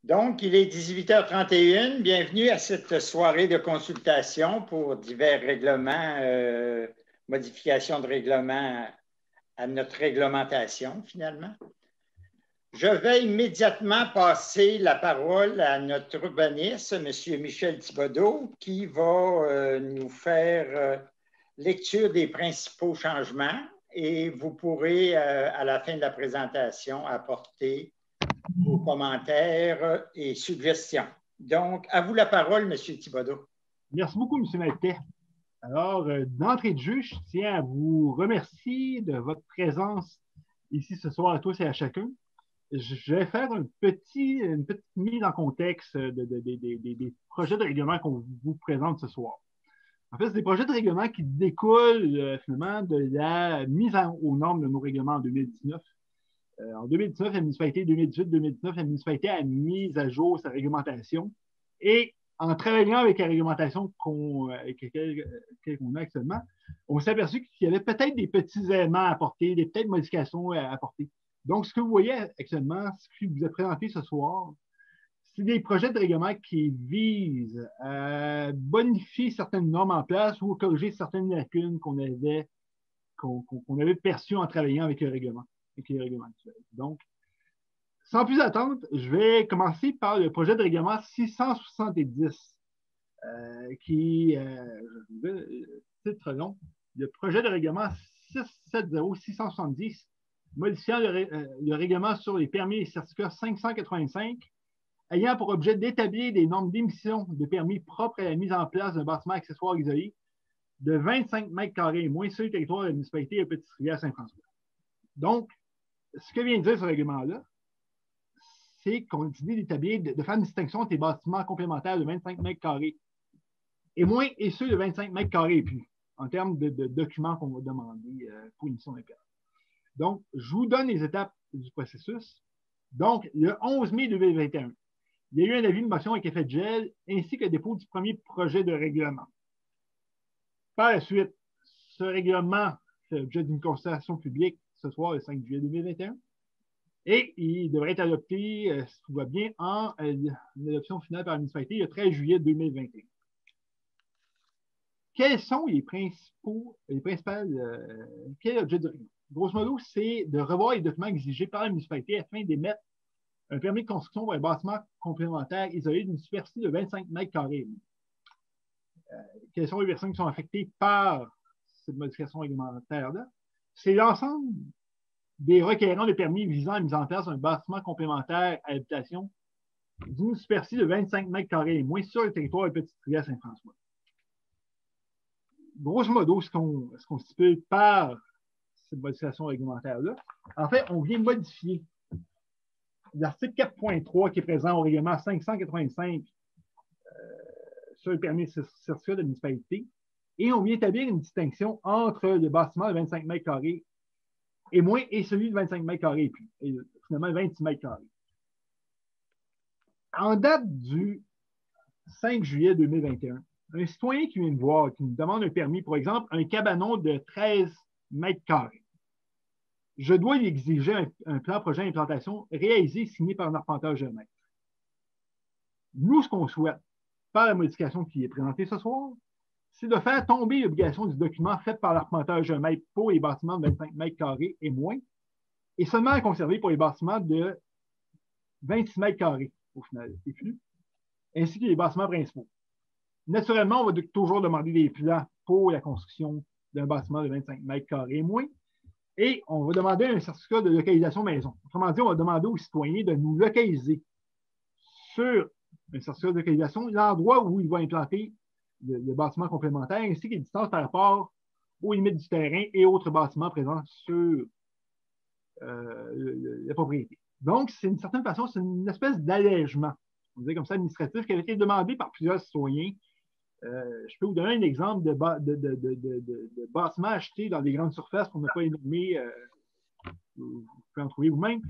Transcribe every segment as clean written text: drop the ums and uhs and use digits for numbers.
Donc, il est 18h31. Bienvenue à cette soirée de consultation pour divers règlements, modifications de règlements à notre réglementation, finalement. Je vais immédiatement passer la parole à notre urbaniste, M. Michel Thibodeau, qui va nous faire lecture des principaux changements et vous pourrez, à la fin de la présentation, apporter vos commentaires et suggestions. Donc, à vous la parole, M. Thibodeau. Merci beaucoup, M. Maltais. Alors, d'entrée de jeu, je tiens à vous remercier de votre présence ici ce soir à tous et à chacun. Je vais faire une petite mise en contexte des projets de règlement qu'on vous présente ce soir. En fait, c'est des projets de règlement qui découlent finalement de la mise aux normes de nos règlements en 2019. En 2019, la municipalité, 2018-2019, la municipalité a mis à jour sa réglementation. Et en travaillant avec la réglementation qu'on a actuellement, on s'est aperçu qu'il y avait peut-être des petits éléments à apporter, des petites modifications à apporter. Donc, ce que vous voyez actuellement, ce qui vous est présenté ce soir, c'est des projets de règlement qui visent à bonifier certaines normes en place ou à corriger certaines lacunes qu'on avait perçues en travaillant avec le règlement. Donc, sans plus attendre, je vais commencer par le projet de règlement 670, titre long, le projet de règlement 670-670, modifiant le règlement sur les permis et certificats 585, ayant pour objet d'établir des normes d'émission de permis propres à la mise en place d'un bâtiment accessoire isolé de 25 mètres carrés et moins sur le territoire de la municipalité de Petite-Rivière-Saint-François. Donc, ce que vient de dire ce règlement-là, c'est qu'on décide d'établir, de faire une distinction entre les bâtiments complémentaires de 25 mètres carrés et moins et ceux de 25 mètres carrés et plus, en termes de documents qu'on va demander pour l'émission d'un permis. Donc, je vous donne les étapes du processus. Donc, le 11 mai 2021, il y a eu un avis de motion avec effet de gel ainsi que le dépôt du premier projet de règlement. Par la suite, ce règlement fait l'objet d'une consultation publique ce soir, le 5 juillet 2021, et il devrait être adopté, si tout va bien, en adoption finale par la municipalité le 13 juillet 2021. Quels sont les principales, quel est l'objet du règlement? Grosso modo, c'est de revoir les documents exigés par la municipalité afin d'émettre un permis de construction pour un bâtiment complémentaire isolé d'une superficie de 25 mètres carrés. Quelles sont les personnes qui sont affectées par cette modification réglementaire-là? C'est l'ensemble des requérants de permis visant à la mise en place d'un bâtiment complémentaire à l'habitation d'une superficie de 25 mètres carrés et moins sur le territoire de Petite-Rivière-Saint-François. Grosso modo, ce qu'on stipule par cette modification réglementaire-là, en fait, on vient modifier l'article 4.3 qui est présent au règlement 585 sur le permis de certificat de municipalité, et on vient établir une distinction entre le bâtiment de 25 mètres carrés et moins et celui de 25 mètres carrés et plus, et finalement 26 mètres carrés. En date du 5 juillet 2021, un citoyen qui vient me voir, qui me demande un permis, par exemple, un cabanon de 13 mètres carrés, je dois lui exiger un plan projet d'implantation réalisé signé par un arpenteur géomètre. Nous, ce qu'on souhaite, par la modification qui est présentée ce soir, c'est de faire tomber l'obligation du document fait par l'arpenteur géomètre pour les bâtiments de 25 mètres carrés et moins, et seulement à conserver pour les bâtiments de 26 mètres carrés, au final, et plus, ainsi que les bâtiments principaux. Naturellement, on va toujours demander des plans pour la construction d'un bâtiment de 25 mètres carrés et moins, et on va demander un certificat de localisation maison. Autrement dit, on va demander aux citoyens de nous localiser sur un certificat de localisation l'endroit où il va implanter le bâtiment complémentaire, ainsi que les distances par rapport aux limites du terrain et autres bâtiments présents sur la propriété. Donc, c'est une certaine façon, c'est une espèce d'allègement, on dirait comme ça, administratif, qui avait été demandé par plusieurs citoyens. Je peux vous donner un exemple de bâtiments achetés dans des grandes surfaces qu'on n'a pas énommé, vous pouvez en trouver vous-même,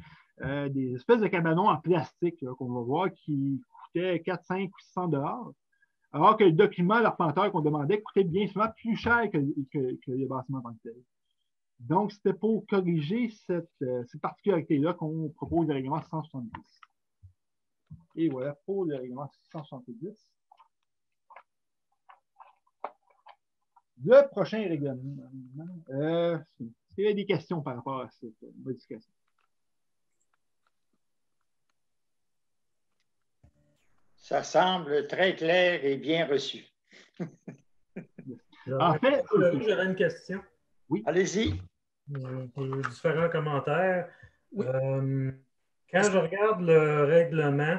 des espèces de cabanons en plastique qu'on va voir qui coûtaient 4, 5 ou 600 $, alors que le document, l'arpenteur qu'on demandait, coûtait bien souvent plus cher que le bâtiment en tant que tel. Donc, c'était pour corriger cette particularité-là qu'on propose le règlement 170. Et voilà pour le règlement 670. Le prochain règlement. Est-ce qu'il y a des questions par rapport à cette modification? Ça semble très clair et bien reçu. En fait, j'aurais une question. Oui. Allez-y. Pour les différents commentaires. Oui. Quand je regarde le règlement,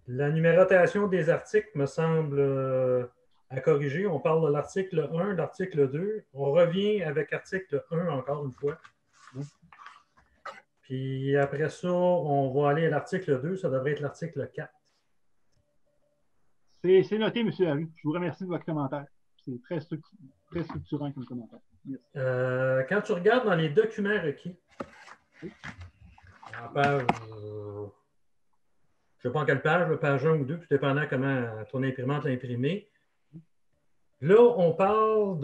la numérotation des articles me semble à corriger. On parle de l'article 1, l'article 2. On revient avec article 1 encore une fois. Puis après ça, on va aller à l'article 2. Ça devrait être l'article 4. C'est noté, M. Larue. Je vous remercie de votre commentaire. C'est très structurant comme commentaire. Quand tu regardes dans les documents requis, en page, je ne sais pas en quelle page, page 1 ou 2, tout dépendant comment ton imprimante l'a imprimé. Là, on parle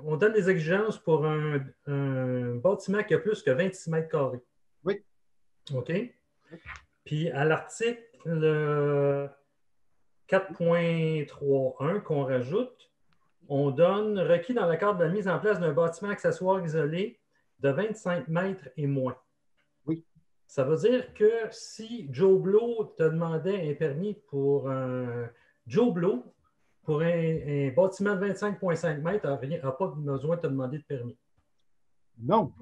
on donne des exigences pour un bâtiment qui a plus que 26 mètres carrés. Oui. OK? Puis à l'article 4.3.1 qu'on rajoute, on donne requis dans le cadre de la mise en place d'un bâtiment accessoire isolé de 25 mètres et moins. Oui. Ça veut dire que si Joe Blow te demandait un permis pour Joe Blow, pour un bâtiment de 25,5 mètres, il n'a pas besoin de te demander de permis. Non.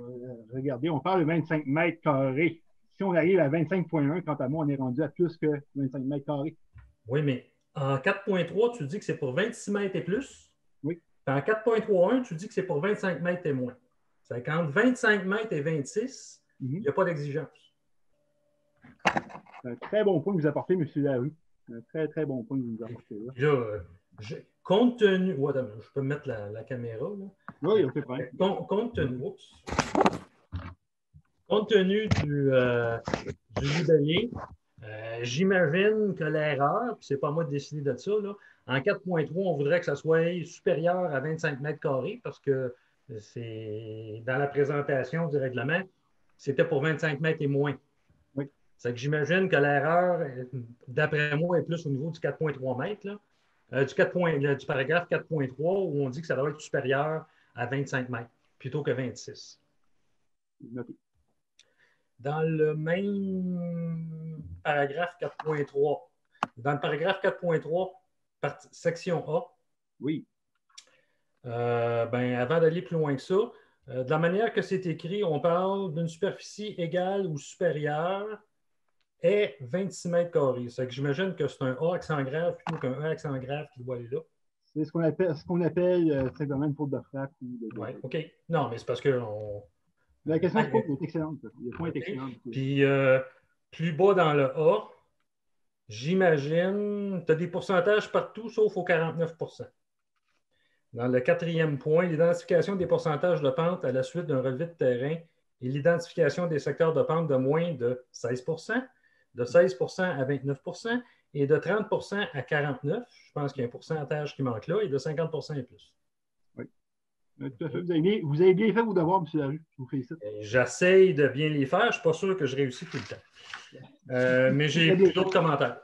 Regardez, on parle de 25 mètres carrés. Si on arrive à 25,1, quant à moi, on est rendu à plus que 25 mètres carrés. Oui, mais en 4.3, tu dis que c'est pour 26 mètres et plus. Oui. Puis en 4.3.1, tu dis que c'est pour 25 mètres et moins. C'est qu'entre 25 mètres et 26, il n'y a pas d'exigence. C'est un très bon point que vous apportez, M. Larue. Un très, très bon point que vous apportez là. Là, compte tenu. Ouais, je peux mettre la caméra. Là. Oui, on fait pas. Compte tenu du libellé, j'imagine que l'erreur, puis c'est pas moi de décider de ça, là, en 4.3, on voudrait que ça soit supérieur à 25 mètres carrés parce que c'est dans la présentation du règlement, c'était pour 25 mètres et moins. Oui. C'est que j'imagine que l'erreur, d'après moi, est plus au niveau du 4.3 mètres, là, du paragraphe 4.3 où on dit que ça doit être supérieur à 25 mètres plutôt que 26. Noté. Dans le même paragraphe 4.3, dans le paragraphe 4.3, section A, oui. Avant d'aller plus loin que ça, de la manière que c'est écrit, on parle d'une superficie égale ou supérieure est 26 mètres carrés. C'est que j'imagine que c'est un A accent grave plutôt qu'un E accent grave qui doit aller là. C'est ce qu'on appelle simplement une faute de frappe. Oui, OK. Non, mais c'est parce que la question est excellente. Le point est excellent. Puis, plus bas dans le A, j'imagine, tu as des pourcentages partout sauf au 49 %. Dans le 4e point, l'identification des pourcentages de pente à la suite d'un relevé de terrain et l'identification des secteurs de pente de moins de 16 %, de 16 % à 29 % et de 30 % à 49 %. Je pense qu'il y a un pourcentage qui manque là et de 50 % et plus. Oui. Tout à fait. Vous avez bien fait vos devoirs, M. Larue. Je vous félicite. J'essaye de bien les faire. Je ne suis pas sûr que je réussis tout le temps. Mais j'ai plus d'autres commentaires.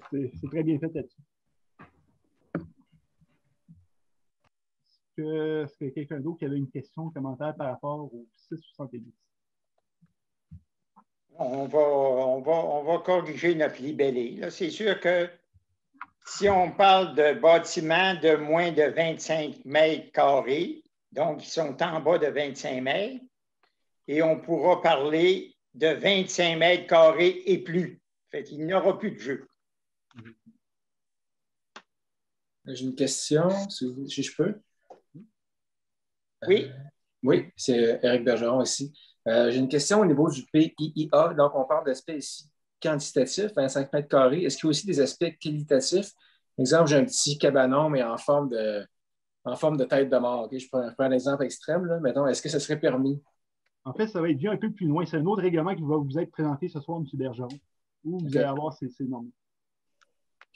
C'est très bien fait là-dessus. Est-ce que quelqu'un d'autre qui avait une question, un commentaire par rapport au 670? On va corriger notre libellé. C'est sûr que si on parle de bâtiments de moins de 25 mètres carrés, donc ils sont en bas de 25 mètres, et on pourra parler de 25 mètres carrés et plus. Fait qu'il n'y aura plus de jeu. J'ai une question, si je peux. Oui. Oui, c'est Éric Bergeron ici. J'ai une question au niveau du PIIA. Donc, on parle d'aspects ici quantitatifs, 25 mètres carrés. Est-ce qu'il y a aussi des aspects qualitatifs? Par exemple, j'ai un petit cabanon, mais en forme de tête de mort. Okay? Je prends un exemple extrême. Là. Mettons, est-ce que ça serait permis? En fait, ça va être vu un peu plus loin. C'est un autre règlement qui va vous être présenté ce soir, M. Bergeron, où vous allez avoir ces normes.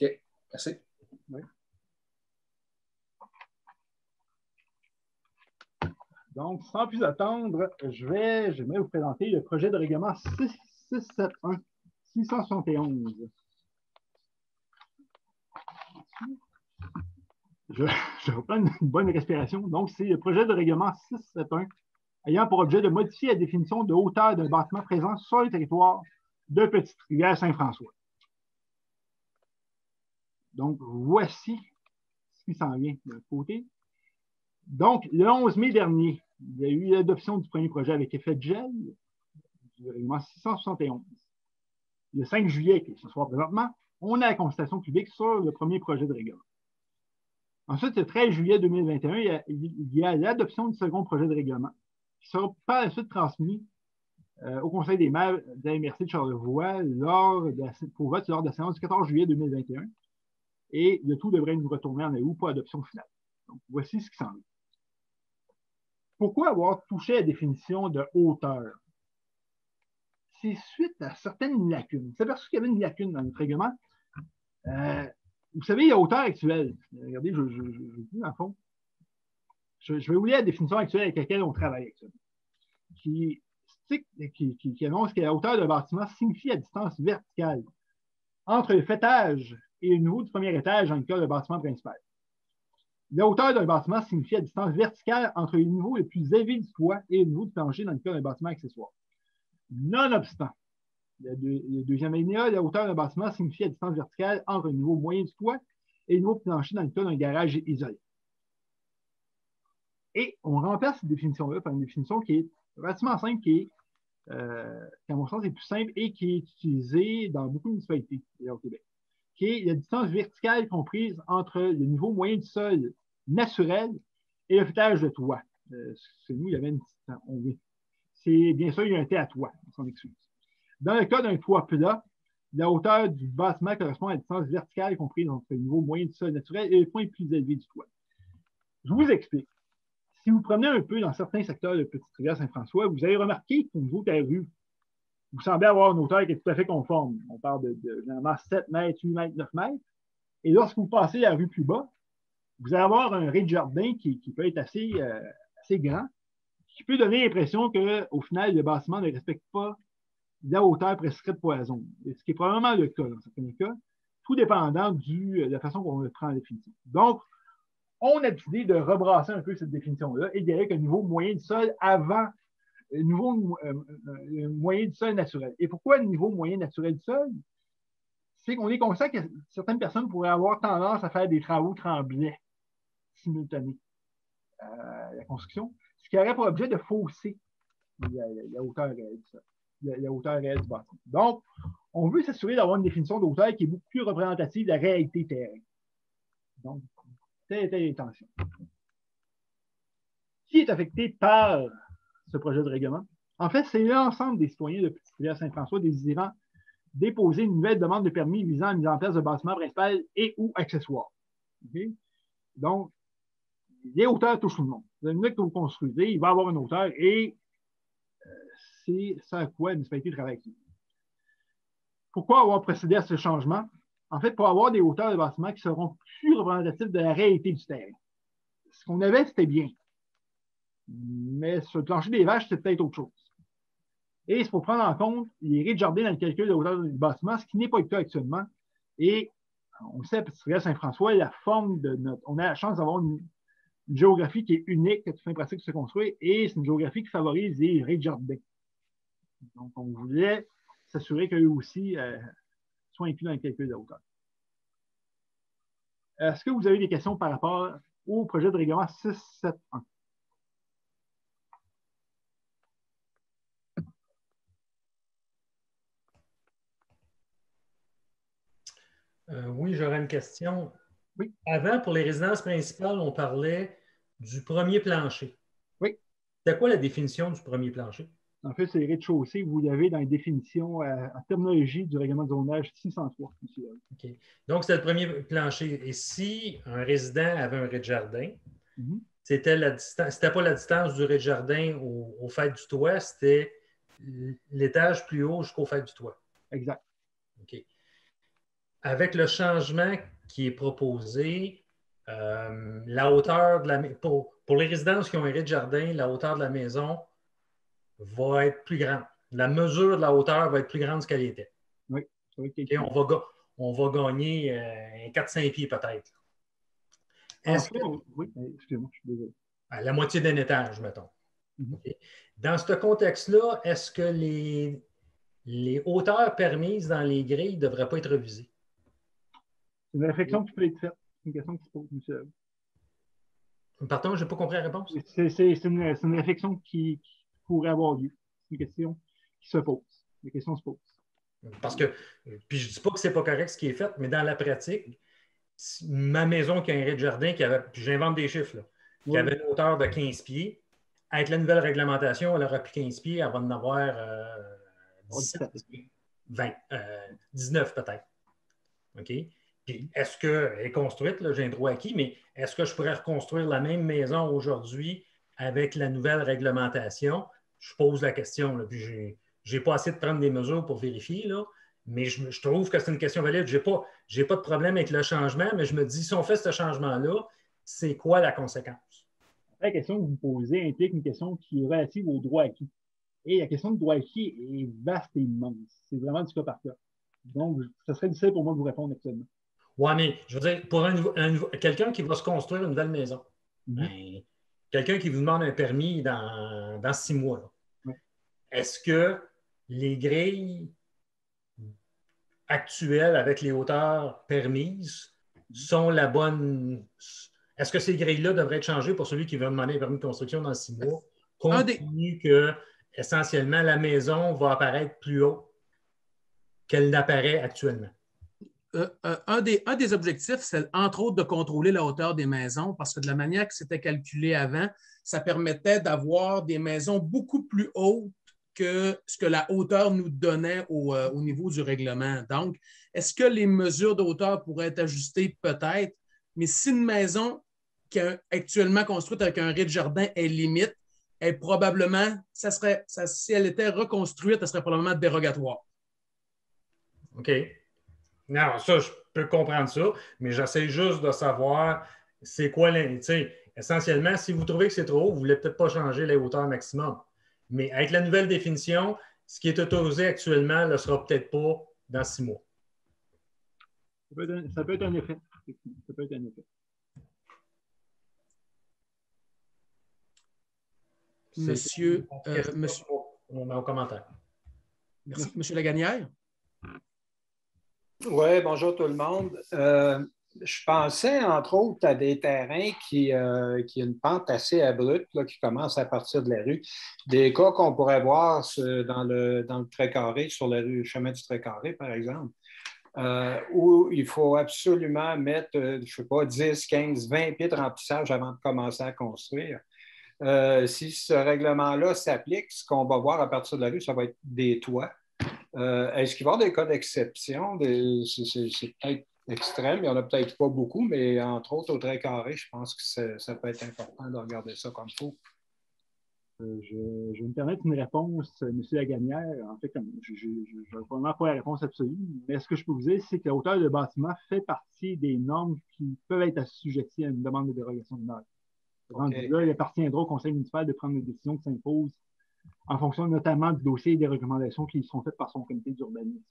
OK. Merci. Oui. Donc, sans plus attendre, j'aimerais vous présenter le projet de règlement 671 671. Je reprends une bonne respiration. Donc, c'est le projet de règlement 671 ayant pour objet de modifier la définition de hauteur d'un bâtiment présent sur le territoire de Petite-Rivière-Saint-François. Donc, voici ce qui s'en vient d'un côté. Donc, le 11 mai dernier, il y a eu l'adoption du premier projet avec effet de gel du règlement 671. Le 5 juillet, qui est ce soir présentement, on a la consultation publique sur le premier projet de règlement. Ensuite, le 13 juillet 2021, il y a l'adoption du second projet de règlement qui sera par la suite transmis au Conseil des maires de la MRC de Charlevoix pour vote lors de la séance du 14 juillet 2021. Et le tout devrait nous retourner en août pour adoption finale. Donc, voici ce qui s'en vient. Pourquoi avoir touché à la définition de hauteur? C'est suite à certaines lacunes. C'est parce qu'il y avait une lacune dans notre règlement. Vous savez, la hauteur actuelle, regardez, je dis dans le fond, je vais vous lire la définition actuelle avec laquelle on travaille actuellement, qui annonce que la hauteur d'un bâtiment signifie la distance verticale entre le faîtage et le niveau du premier étage dans le cas d'un bâtiment principal. La hauteur d'un bâtiment signifie la distance verticale entre le niveau le plus élevé du toit et le niveau du plancher dans le cas d'un bâtiment accessoire. Nonobstant, le deuxième alinéa, la hauteur d'un bâtiment signifie la distance verticale entre le niveau moyen du toit et le niveau du plancher dans le cas d'un garage isolé. Et on remplace cette définition-là par une définition qui est relativement simple, qui à mon sens, est plus simple et qui est utilisée dans beaucoup de municipalités au Québec, qui est la distance verticale comprise entre le niveau moyen du sol naturel et le faîtage de toit. Chez nous, il y avait une distance. C'est bien sûr, il y a un T à toit, on s'en excuse. Dans le cas d'un toit plat, la hauteur du bâtiment correspond à la distance verticale comprise entre le niveau moyen du sol naturel et le point le plus élevé du toit. Je vous explique. Si vous promenez un peu dans certains secteurs de Petite-Rivière-Saint-François, vous avez remarqué qu'au niveau de la rue, vous semblez avoir une hauteur qui est tout à fait conforme. On parle de généralement 7 mètres, 8 mètres, 9 mètres. Et lorsque vous passez la rue plus bas, vous allez avoir un rez-de-jardin qui peut être assez grand, qui peut donner l'impression qu'au final, le bâtiment ne respecte pas la hauteur prescrite pour la zone. Ce qui est probablement le cas dans certains cas, tout dépendant de la façon qu'on le prend en définition. Donc, on a décidé de rebrasser un peu cette définition-là et d'y aller avec un niveau moyen du sol avant le niveau moyen du sol naturel. Et pourquoi le niveau moyen naturel du sol? C'est qu'on est conscient que certaines personnes pourraient avoir tendance à faire des travaux tremblants simultanés à la construction, ce qui aurait pour objet de fausser la hauteur réelle du sol, la hauteur réelle du bâtiment. Donc, on veut s'assurer d'avoir une définition de hauteur qui est beaucoup plus représentative de la réalité terrain. Donc, telle était l'intention. Qui est affecté par ce projet de règlement? En fait, c'est l'ensemble des citoyens de Petite-Rivière-Saint-François désirant déposer une nouvelle demande de permis visant à la mise en place de bâtiments principal et ou accessoires. Okay? Donc, les hauteurs touchent tout le monde. Le minute que vous construisez, il va avoir une hauteur et c'est ça à quoi la municipalité travaille. Pourquoi avoir procédé à ce changement? En fait, pour avoir des hauteurs de bâtiments qui seront plus représentatives de la réalité du terrain. Ce qu'on avait, c'était bien. Mais sur le plancher des vaches, c'est peut-être autre chose. Et il faut prendre en compte les rez-de-jardin dans le calcul de hauteur du bâtiment, ce qui n'est pas le cas actuellement. Et on sait, à Petite-Rivière-Saint-François, la forme de notre. On a la chance d'avoir une géographie qui est unique, à toute fin pratique de se construire, et c'est une géographie qui favorise les rez-de-jardin. Donc, on voulait s'assurer qu'eux aussi soient inclus dans le calcul de hauteur. Est-ce que vous avez des questions par rapport au projet de règlement 671? Oui, j'aurais une question. Oui. Avant, pour les résidences principales, on parlait du premier plancher. Oui. C'était quoi la définition du premier plancher? En fait, c'est les rez-de-chaussée. Vous l'avez dans les définitions en terminologie du règlement de zonage 603. OK. Donc, c'était le premier plancher. Et si un résident avait un rez-de-jardin, c'était pas la distance du rez-de-jardin au fait du toit, c'était l'étage plus haut jusqu'au fait du toit. Exact. OK. Avec le changement qui est proposé, la hauteur de la pour les résidences qui ont un rez-de-jardin, la hauteur de la maison va être plus grande. La mesure de la hauteur va être plus grande que ce qu'elle était. Oui, ça va être Et calculé. on va gagner un 4-5 pieds peut-être. Est-ce que, Oui, excusez-moi, je suis désolé. à la moitié d'un étage, mettons. Mhm. OK? Dans ce contexte-là, est-ce que les hauteurs permises dans les grilles ne devraient pas être revisées? C'est une réflexion qui peut être faite. C'est une question qui se pose, monsieur. Pardon, je n'ai pas compris la réponse. C'est une réflexion qui pourrait avoir lieu. C'est une question qui se pose. La question se pose. Parce que, puis je ne dis pas que ce n'est pas correct ce qui est fait, mais dans la pratique, ma maison qui a un rez-de-jardin, puis j'invente des chiffres, là, qui avait une hauteur de 15 pieds, avec la nouvelle réglementation, elle aura plus 15 pieds, elle va en avoir 17, 20, 19 peut-être. OK? Puis est-ce qu'elle est construite, là, j'ai un droit acquis, mais est-ce que je pourrais reconstruire la même maison aujourd'hui avec la nouvelle réglementation? Je pose la question, là, puis je n'ai pas assez de prendre des mesures pour vérifier, là, mais je trouve que c'est une question valide. Je n'ai pas de problème avec le changement, mais je me dis, si on fait ce changement-là, c'est quoi la conséquence? La question que vous posez implique une question qui est relative au droit acquis. Et la question du droit acquis est vaste et immense. C'est vraiment du cas par cas. Donc, ce serait difficile pour moi de vous répondre actuellement. Oui, mais je veux dire, pour quelqu'un qui va se construire une nouvelle maison, ben, quelqu'un qui vous demande un permis dans 6 mois, là, est-ce que les grilles actuelles avec les hauteurs permises sont la bonne. Est-ce que ces grilles-là devraient être changées pour celui qui veut demander un permis de construction dans 6 mois, compte tenu que, essentiellement, la maison va apparaître plus haut qu'elle n'apparaît actuellement? Un des objectifs, c'est entre autres de contrôler la hauteur des maisons parce que de la manière que c'était calculé avant, ça permettait d'avoir des maisons beaucoup plus hautes que ce que la hauteur nous donnait au niveau du règlement. Donc, est-ce que les mesures de hauteur pourraient être ajustées? Peut-être, mais si une maison qui est actuellement construite avec un rez-de-jardin est limite, elle probablement, si elle était reconstruite, elle serait probablement dérogatoire. OK. Non, ça, je peux comprendre ça, mais j'essaie juste de savoir c'est quoi, essentiellement, si vous trouvez que c'est trop haut, vous ne voulez peut-être pas changer les hauteurs maximum. Mais avec la nouvelle définition, ce qui est autorisé actuellement ne le sera peut-être pas dans 6 mois. Ça peut être un effet. Ça peut être un effet. Monsieur, on met en commentaire. Merci. Monsieur Lagagnère? Oui, bonjour tout le monde. Je pensais, entre autres, à des terrains qui ont une pente assez abrupte, là, qui commence à partir de la rue. Des cas qu'on pourrait voir dans le Trait-Carré, sur le chemin du Trait-Carré, par exemple, où il faut absolument mettre, je ne sais pas, 10, 15, 20 pieds de remplissage avant de commencer à construire. Si ce règlement-là s'applique, ce qu'on va voir à partir de la rue, ça va être des toits. Est-ce qu'il va y avoir des cas d'exception? C'est peut-être extrême, il n'y en a peut-être pas beaucoup, mais entre autres au Trait-Carré, je pense que ça peut être important de regarder ça comme il faut. Je vais me permettre une réponse, M. Lagagnère. En fait, je vais probablement pas la réponse absolue, mais ce que je peux vous dire, c'est que la hauteur de bâtiment fait partie des normes qui peuvent être assujetties à une demande de dérogation mineure. Okay. Là, il appartiendra au conseil municipal de prendre les décisions qui s'imposent en fonction notamment du dossier et des recommandations qui sont faites par son comité d'urbanisme.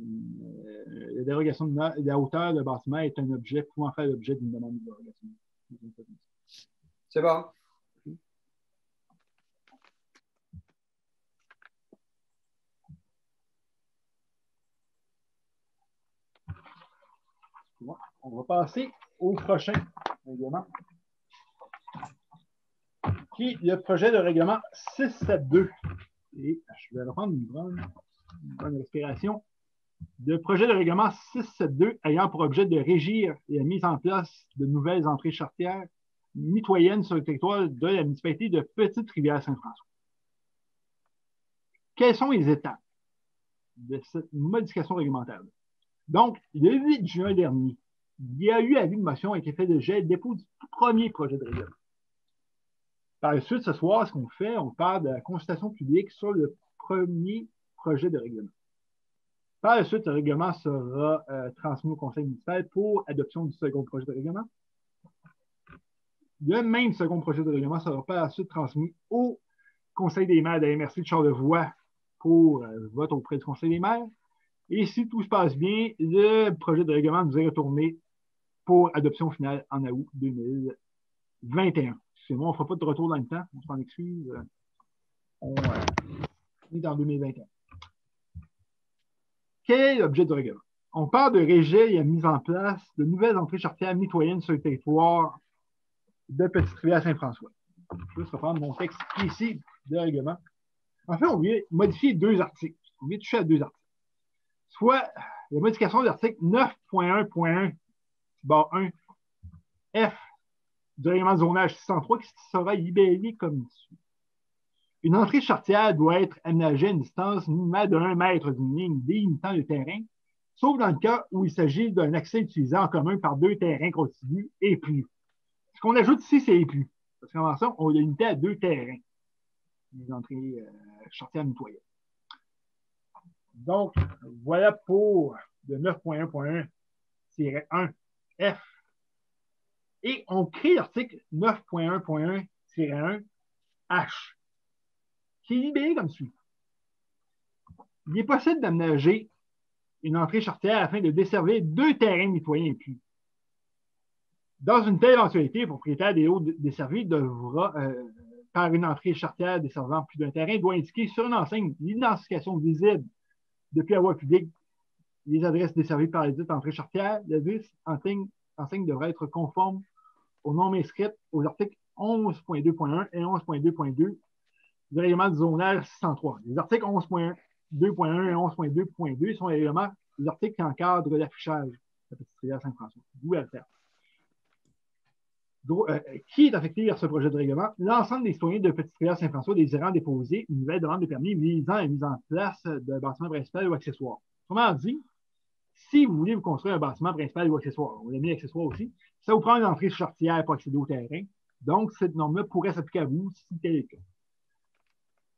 La dérogation de la hauteur de bâtiment est un objet pouvant faire l'objet d'une demande de dérogation. C'est bon. On va passer au prochain règlement, qui est le projet de règlement 672. Et je vais reprendre une bonne respiration. Le projet de règlement 672 ayant pour objet de régir la mise en place de nouvelles entrées charretières mitoyennes sur le territoire de la municipalité de Petite-Rivière-Saint-François. Quelles sont les étapes de cette modification réglementaire? Donc, le 8 juin dernier, il y a eu avis de motion avec effet de jet dépôt du premier projet de règlement. Par la suite, ce soir, ce qu'on fait, on parle de la consultation publique sur le premier projet de règlement. Par la suite, le règlement sera transmis au conseil municipal pour adoption du second projet de règlement. Le même second projet de règlement sera par la suite transmis au conseil des maires de la MRC de Charlevoix pour vote auprès du conseil des maires. Et si tout se passe bien, le projet de règlement nous est retourné pour adoption finale en août 2021. C'est bon, on ne fera pas de retour dans le temps, on s'en excuse. On est en 2021. Quel est l'objet du règlement? On parle de rejet et de mise en place de nouvelles entrées chartières mitoyennes sur le territoire de Petite-Rivière Saint-François. Je vais juste reprendre mon texte ici de règlement. En fait, on vient modifier 2 articles. On vient toucher à 2 articles. Soit la modification de l'article 9.1.1, barre 1, F du règlement de zonage 603 qui sera libellé comme suit. Une entrée chartière doit être aménagée à une distance minimale de 1 mètre d'une ligne délimitant le terrain, sauf dans le cas où il s'agit d'un accès utilisé en commun par 2 terrains contigus et plus. Ce qu'on ajoute ici, c'est et plus. Parce qu'en ça, on l'a limité à 2 terrains. Les entrées chartières mitoyennes. Donc, voilà pour le 9.1.1-1 F. Et on crée l'article 9.1.1-1 H, qui est libellé comme suit. Il est possible d'aménager une entrée chartière afin de desservir 2 terrains mitoyens et plus. Dans une telle éventualité, le propriétaire des lots desservis devra, par une entrée chartière desservant plus d'un terrain, doit indiquer sur une enseigne l'identification visible depuis la voie publique les adresses desservies par les dites entrées chartières. La enseigne devra être conforme aux normes inscrites aux articles 11.2.1 et 11.2.2 du règlement du zonage 603. Les articles 11.2.1 et 11.2.2 sont les articles qui encadrent l'affichage de la Petite-Rivière Saint-François. D'où elle fait. Qui est affecté par ce projet de règlement? L'ensemble des citoyens de Petite-Rivière Saint-François désirant déposer une nouvelle demande de permis visant à la mise en place d'un bâtiment principal ou accessoire. Autrement dit, si vous voulez vous construire un bâtiment principal ou accessoire, on l'a mis accessoire aussi, ça vous prend une entrée chartière pour accéder au terrain. Donc, cette norme-là pourrait s'appliquer à vous si tel est le cas.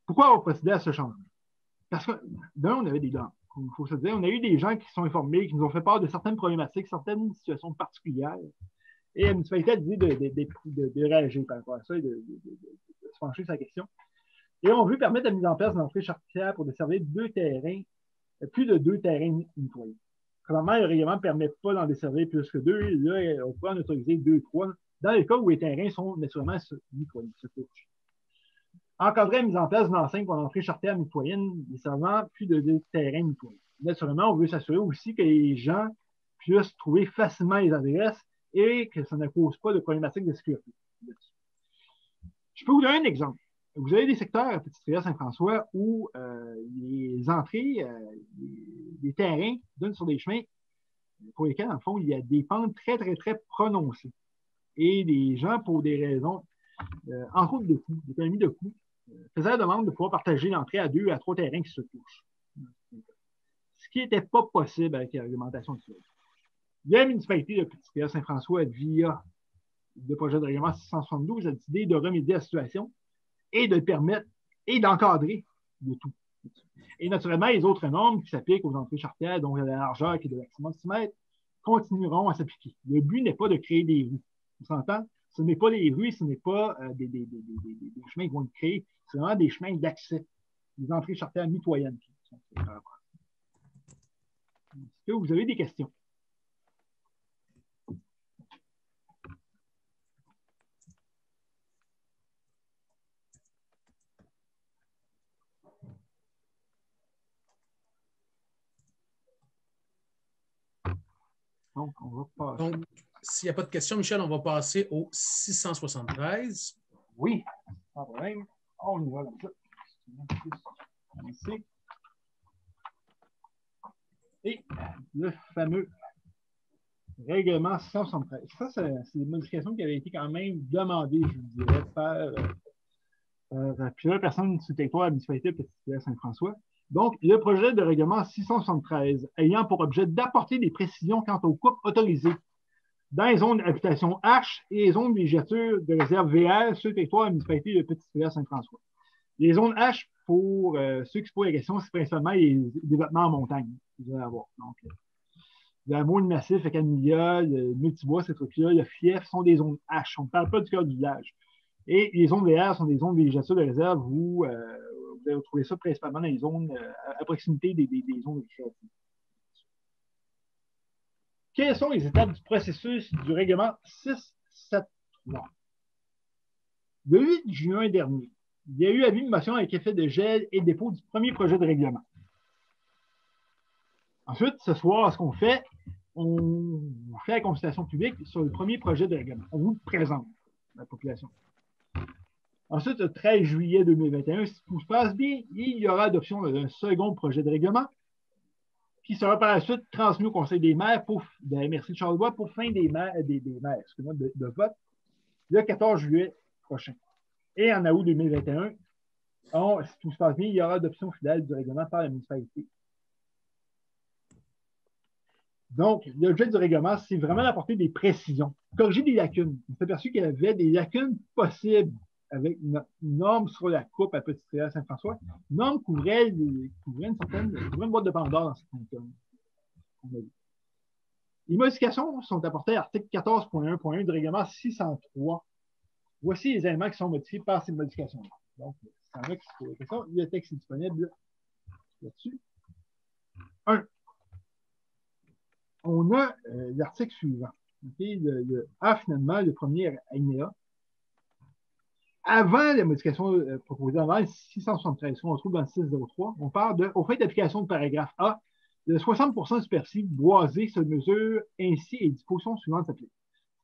Pourquoi avoir procédé à ce changement? Parce que, d'un, on avait des dents. Il faut se dire, on a eu des gens qui sont informés, qui nous ont fait part de certaines problématiques, certaines situations particulières. Et la municipalité a dit de réagir par rapport à ça et de se pencher sur la question. Et on veut permettre la mise en place d'une entrée chartière pour desservir 2 terrains, plus de 2 terrains mitoyens. Premièrement, le règlement ne permet pas d'en desservir plus que 2. Là, on peut en autoriser 2, 3, dans les cas où les terrains sont naturellement mitoyens. Encadrer la mise en place d'une enseigne pour l'entrée chartière mitoyenne desservant plus de 2 terrains mitoyens. Naturellement, on veut s'assurer aussi que les gens puissent trouver facilement les adresses et que ça ne cause pas de problématiques de sécurité. Je peux vous donner un exemple. Vous avez des secteurs à Petite-Rivière Saint-François où les entrées, les terrains donnent sur des chemins pour lesquels, dans le fond, il y a des pentes très, très, très prononcées. Et les gens, pour des raisons, entre autres de coûts, d'économie de coûts, faisaient la demande de pouvoir partager l'entrée à 2 à 3 terrains qui se touchent. Ce qui n'était pas possible avec la réglementation actuelle. La municipalité de Petite-Rivière Saint-François, via le projet de règlement 672, a décidé de remédier à la situation et de permettre et d'encadrer le tout. Et naturellement, les autres normes qui s'appliquent aux entrées chartières, dont la largeur qui est de maximum 6 mètres, continueront à s'appliquer. Le but n'est pas de créer des rues. On s'entend? Ce n'est pas les rues, ce n'est pas des chemins qui vont être créés, c'est vraiment des chemins d'accès, des entrées chartières mitoyennes. Est-ce que vous avez des questions? Donc, on va passer. Donc, s'il n'y a pas de questions, Michel, on va passer au 673. Oui, pas de problème. On y va comme ça. Ici. Et le fameux règlement 673. Ça, c'est des modifications qui avaient été quand même demandées, je vous dirais, par plusieurs personnes sur le territoire de la municipalité de Petite-Rivière Saint-François. Donc, le projet de règlement 673 ayant pour objet d'apporter des précisions quant aux coupes autorisées dans les zones d'habitation H et les zones de villégiature de réserve VR sur le territoire de la municipalité de Petite-Rivière Saint-François. Les zones H, pour ceux qui se posent la question, c'est principalement les développements en montagne que vous allez avoir. Donc, le hameau, le massif, le camellia, le multibois, ces trucs-là, le fief sont des zones H. On ne parle pas du cœur du village. Et les zones VR sont des zones de villégiature de réserve où vous allez retrouver ça principalement dans les zones à proximité des zones récréatives. quelles sont les étapes du processus du règlement 673? Le 8 juin dernier, il y a eu avis de motion avec effet de gel et dépôt du premier projet de règlement. Ensuite, ce soir, ce qu'on fait, on fait la consultation publique sur le premier projet de règlement. On vous le présente, la population. Ensuite, le 13 juillet 2021, si tout se passe bien, il y aura adoption d'un second projet de règlement qui sera par la suite transmis au Conseil des maires de la MRC de Charlevoix pour fin des maires, de vote le 14 juillet prochain. Et en août 2021, si tout se passe bien, il y aura adoption finale du règlement par la municipalité. Donc, l'objet du règlement, c'est vraiment d'apporter des précisions, corriger des lacunes. On s'est aperçu qu'il y avait des lacunes possibles avec une norme sur la coupe à Petite-Rivière Saint-François. Une norme couvrait une boîte de Pandore dans certains cas. Les modifications sont apportées à l'article 14.1.1 du règlement 603. Voici les éléments qui sont modifiés par ces modifications-là. Donc, c'est un qui se pose la question. Le texte est disponible là-dessus. 1. On a l'article suivant. Okay? Le A, finalement, le premier alinéa. Avant la modification proposée avant le 673, on trouve dans le 603, on parle au fait d'application de paragraphe A, de 60% de superficie boisée se mesure ainsi et les dispositions suivantes s'appliquent.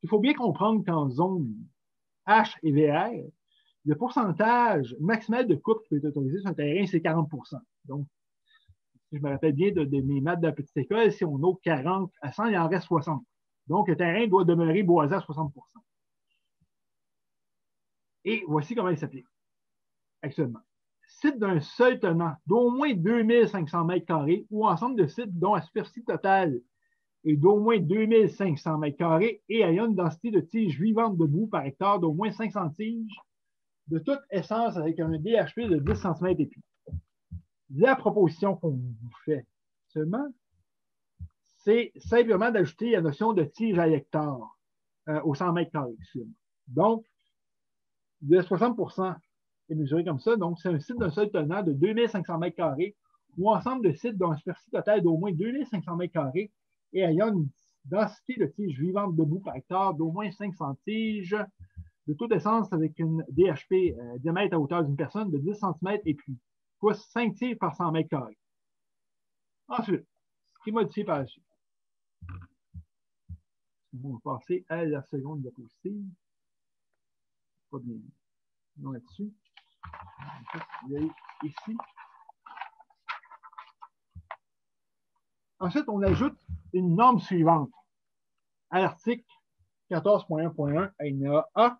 Il faut bien comprendre qu'en zone H et VR, le pourcentage maximal de coupe qui peut être autorisé sur un terrain, c'est 40%. Donc, si je me rappelle bien de mes maths de la petite école, si on a 40 à 100, il en reste 60. Donc, le terrain doit demeurer boisé à 60%. Et voici comment il s'applique actuellement. Site d'un seul tenant d'au moins 2500 m² ou ensemble de sites dont la superficie totale est d'au moins 2500 m² et ayant une densité de tiges vivantes debout par hectare d'au moins 500 tiges de toute essence avec un DHP de 10 cm et plus. La proposition qu'on vous fait seulement, c'est simplement d'ajouter la notion de tige à l'hectare au 100 m². Donc, de 60% est mesuré comme ça. Donc, c'est un site d'un seul tenant de 2500 m² ou ensemble de sites dont la superficie totale d'au moins 2500 m² et ayant une densité de tiges vivantes debout par hectare d'au moins 500 tiges de toute essence avec une DHP diamètre à hauteur d'une personne de 10 cm et plus, soit 5 tiges par 100 m². Ensuite, ce qui est modifié par la suite. On va passer à la seconde diapositive. Pas bien. Non, là-dessus. Il y a ici. Ensuite, on ajoute une norme suivante à l'article 14.1.1 alinéa A.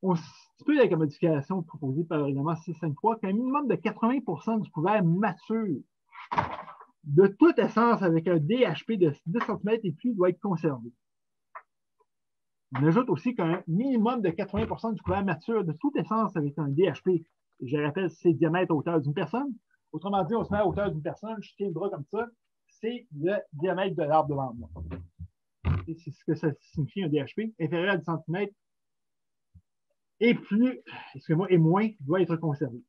On stipule avec la modification proposée par le règlement 653 qu'un minimum de 80% du couvert mature de toute essence avec un DHP de 10 cm et plus doit être conservé. On ajoute aussi qu'un minimum de 80% du couvert mature de toute essence avec un DHP, je rappelle, c'est diamètre à hauteur d'une personne. Autrement dit, on se met à hauteur d'une personne, je tiens le bras comme ça, c'est le diamètre de l'arbre devant moi. C'est ce que ça signifie un DHP, inférieur à 10 cm et plus, excusez-moi, et moins doit être conservé.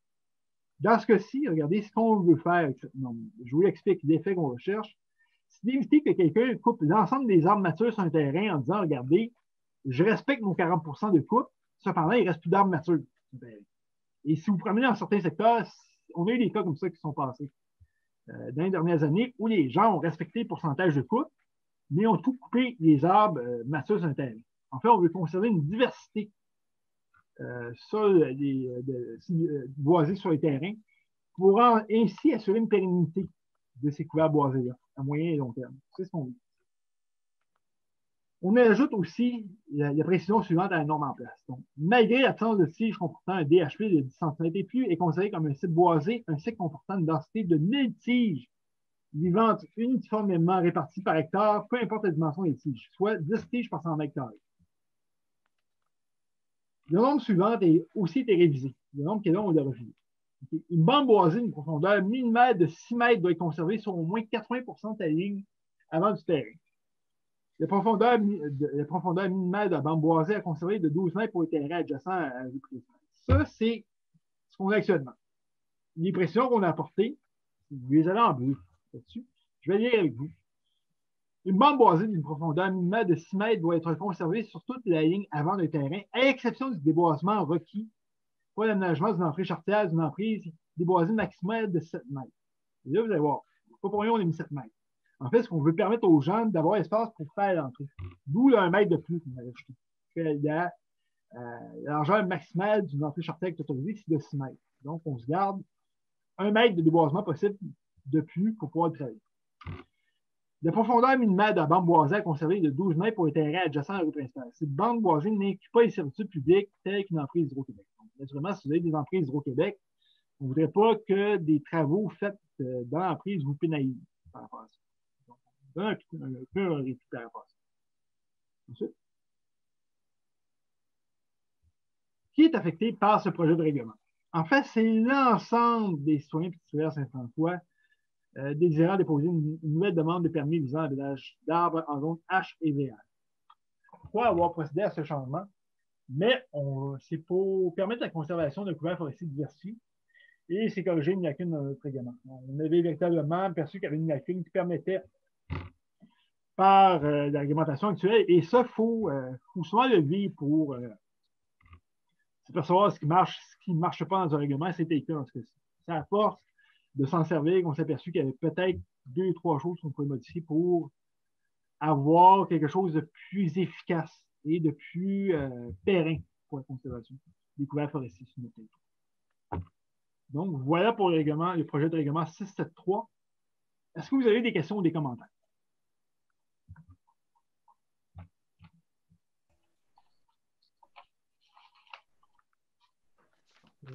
Dans ce cas-ci, regardez ce qu'on veut faire avec cette norme. Je vous explique l'effet qu'on recherche. C'est d'éviter que quelqu'un coupe l'ensemble des arbres matures sur un terrain en disant, regardez, je respecte mon 40% de coupe, cependant, il ne reste plus d'arbres matures. Et si vous promenez dans certains secteurs, on a eu des cas comme ça qui sont passés dans les dernières années où les gens ont respecté le pourcentage de coupe, mais ont tout coupé les arbres matures sur un terrain. En fait, on veut conserver une diversité boisés sur les terrains pour ainsi assurer une pérennité de ces couverts boisés-là, à moyen et long terme. C'est ce qu'on veut. On ajoute aussi la précision suivante à la norme en place. Donc, malgré l'absence de tige comportant un DHP de 10 cm et plus, est considéré comme un site boisé, un site comportant une densité de 1000 tiges vivantes uniformément réparties par hectare, peu importe la dimension des tiges, soit 10 tiges par 100 m². La norme suivante a aussi été révisée. La norme qui est là, on l'a revisée. Une bande boisée d'une profondeur minimale de 6 mètres doit être conservée sur au moins 80% de la ligne avant du terrain. La profondeur minimale de la bande boisée à conserver est de 12 mètres pour les terrains adjacents à la rue principale. Ça, c'est ce qu'on a actuellement. Les précisions qu'on a apportées, vous les avez en bleu là-dessus. Je vais lire avec vous. Une bande boisée d'une profondeur minimale de 6 mètres doit être conservée sur toute la ligne avant le terrain, à exception du déboisement requis pour l'aménagement d'une entrée charretière d'une emprise déboisée maximale de 7 mètres. Et là, vous allez voir, pas pour rien, on a mis 7 mètres. En fait, ce qu'on veut permettre aux gens d'avoir l'espace pour faire l'entrée. D'où le 1 mètre de plus qu'on a rajouté. La largeur maximale d'une entrée charretière autorisée, c'est de 6 mètres. Donc, on se garde 1 mètre de déboisement possible de plus pour pouvoir le travailler. La profondeur minimale de la bande boisée à conserver est de 12 mètres pour les terrains adjacents à la rue principale. Cette bande boisée n'inclut pas les servitudes publiques telles qu'une emprise Hydro-Québec. Donc, naturellement, si vous avez des emprises Hydro-Québec, on ne voudrait pas que des travaux faits dans l'emprise vous pénalisent par rapport à ça. Donc, on donne un peu un répit par rapport à ça. Ensuite, qui est affecté par ce projet de règlement? En fait, c'est l'ensemble des citoyens et citoyennes Saint-François désirant déposer une nouvelle demande de permis visant l'aménagement d'arbres en zone H et VR. Pourquoi avoir procédé à ce changement? Mais c'est pour permettre la conservation d'un couvert forestier diversifié et c'est corriger une lacune dans notre règlement. On avait véritablement perçu qu'il y avait une lacune qui permettait, par la réglementation actuelle, et ça, il faut souvent le vivre pour s'apercevoir ce qui ne marche pas dans un règlement, c'était le cas dans ce cas-ci. C'est à force de s'en servir qu'on s'est aperçu qu'il y avait peut-être 2 ou 3 choses qu'on pouvait modifier pour avoir quelque chose de plus efficace et de plus périn pour la conservation des couverts forestiers sur notre territoire. Donc, voilà pour le projet de règlement 673. Est-ce que vous avez des questions ou des commentaires?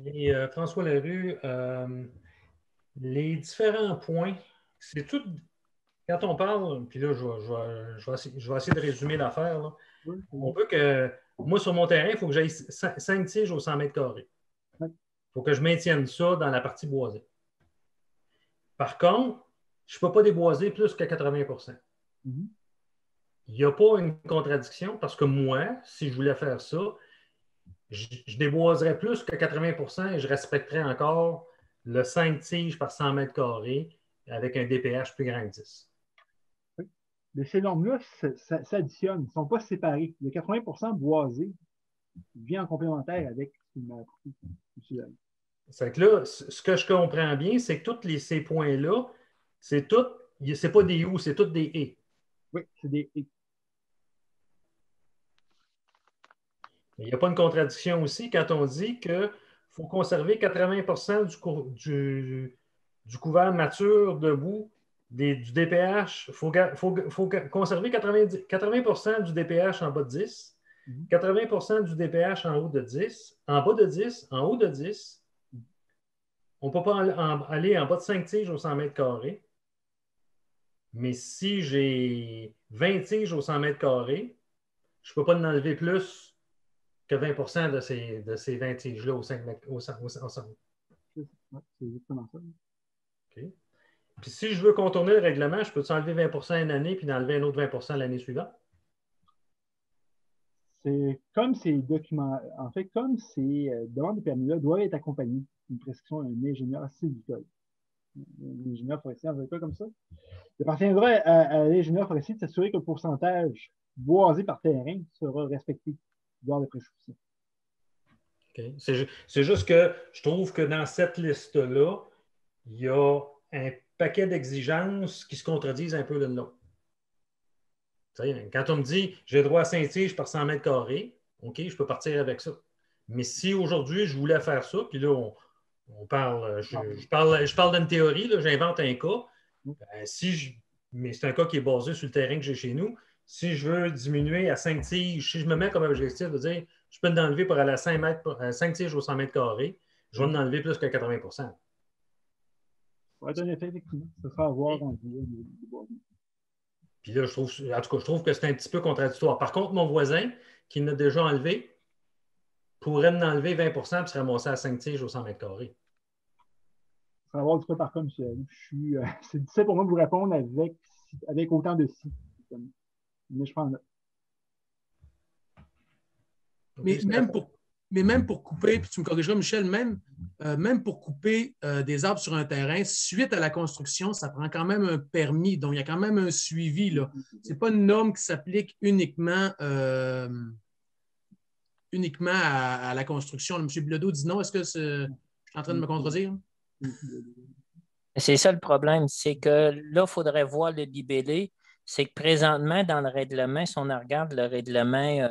Et François Larue, les différents points, c'est tout. Quand on parle, puis là, je vais essayer de résumer l'affaire. Oui. On veut que, moi, sur mon terrain, il faut que j'aille 5 tiges au 100 mètres carrés. Il faut que je maintienne ça dans la partie boisée. Par contre, je ne peux pas déboiser plus que 80 %. Il n'y a pas une contradiction parce que moi, si je voulais faire ça, je déboiserais plus que 80 % et je respecterais encore le 5 tiges par 100 mètres carrés avec un DPH plus grand que 10. Mais ces normes-là s'additionnent, ils ne sont pas séparés. Le 80 % boisé vient en complémentaire avec ce qu'il m'a appris. C'est que là, ce que je comprends bien, c'est que tous ces points-là, c'est pas des ou, c'est tous des et. Oui, c'est des et. Il n'y a pas une contradiction aussi quand on dit qu'il faut conserver 80 % du couvert mature debout du DPH. Il faut conserver 80 % du DPH en bas de 10, 80 % du DPH en haut de 10, en bas de 10, en haut de 10. On ne peut pas aller en bas de 5 tiges au 100 mètres carrés. Mais si j'ai 20 tiges au 100 mètres carrés, je ne peux pas en enlever plus que 20 % de ces 20 tiges-là au 5 mètres. C'est exactement ça. OK. Puis si je veux contourner le règlement, je peux enlever 20 % une année puis enlever un autre 20 % l'année suivante? C'est comme ces documents, en fait, comme ces demandes de permis-là doivent être accompagnées d'une prescription d'un ingénieur sylvicole. Un ingénieur forestier, on veut pas comme ça. Il appartiendra à l'ingénieur forestier de s'assurer que le pourcentage boisé par terrain sera respecté lors de prescription. Okay. C'est juste que je trouve que dans cette liste-là, il y a un paquet d'exigences qui se contredisent un peu l'une l'autre. Quand on me dit j'ai droit à 5 tiges par 100 mètres carrés, OK, je peux partir avec ça. Mais si aujourd'hui je voulais faire ça, puis là, on parle, je parle d'une théorie, j'invente un cas. Mais c'est un cas qui est basé sur le terrain que j'ai chez nous. Si je veux diminuer à 5 tiges, si je me mets comme objectif de dire je peux en enlever pour aller à 5 tiges au 100 mètres carrés, je vais en enlever plus que 80 %. Ça va être un effet, effectivement. Ça sera à voir dans le Puis là, je trouve que c'est un petit peu contradictoire. Par contre, mon voisin, qui l'a déjà enlevé, pourrait en enlever 20 % et se ramasser à 5 tiges au 100 mètres carrés. Ça va avoir du cas par cas, monsieur. C'est difficile pour moi de vous répondre avec autant de si. Mais je prends note. Mais même pour Mais même pour couper, puis tu me corrigeras, Michel, même pour couper des arbres sur un terrain, suite à la construction, ça prend quand même un permis. Donc, il y a quand même un suivi. Ce n'est pas une norme qui s'applique uniquement à la construction. M. Bilodeau dit non. Est-ce que je suis en train de me contredire? C'est ça le problème, c'est que là, il faudrait voir le libellé. C'est que présentement, dans le règlement, si on regarde le règlement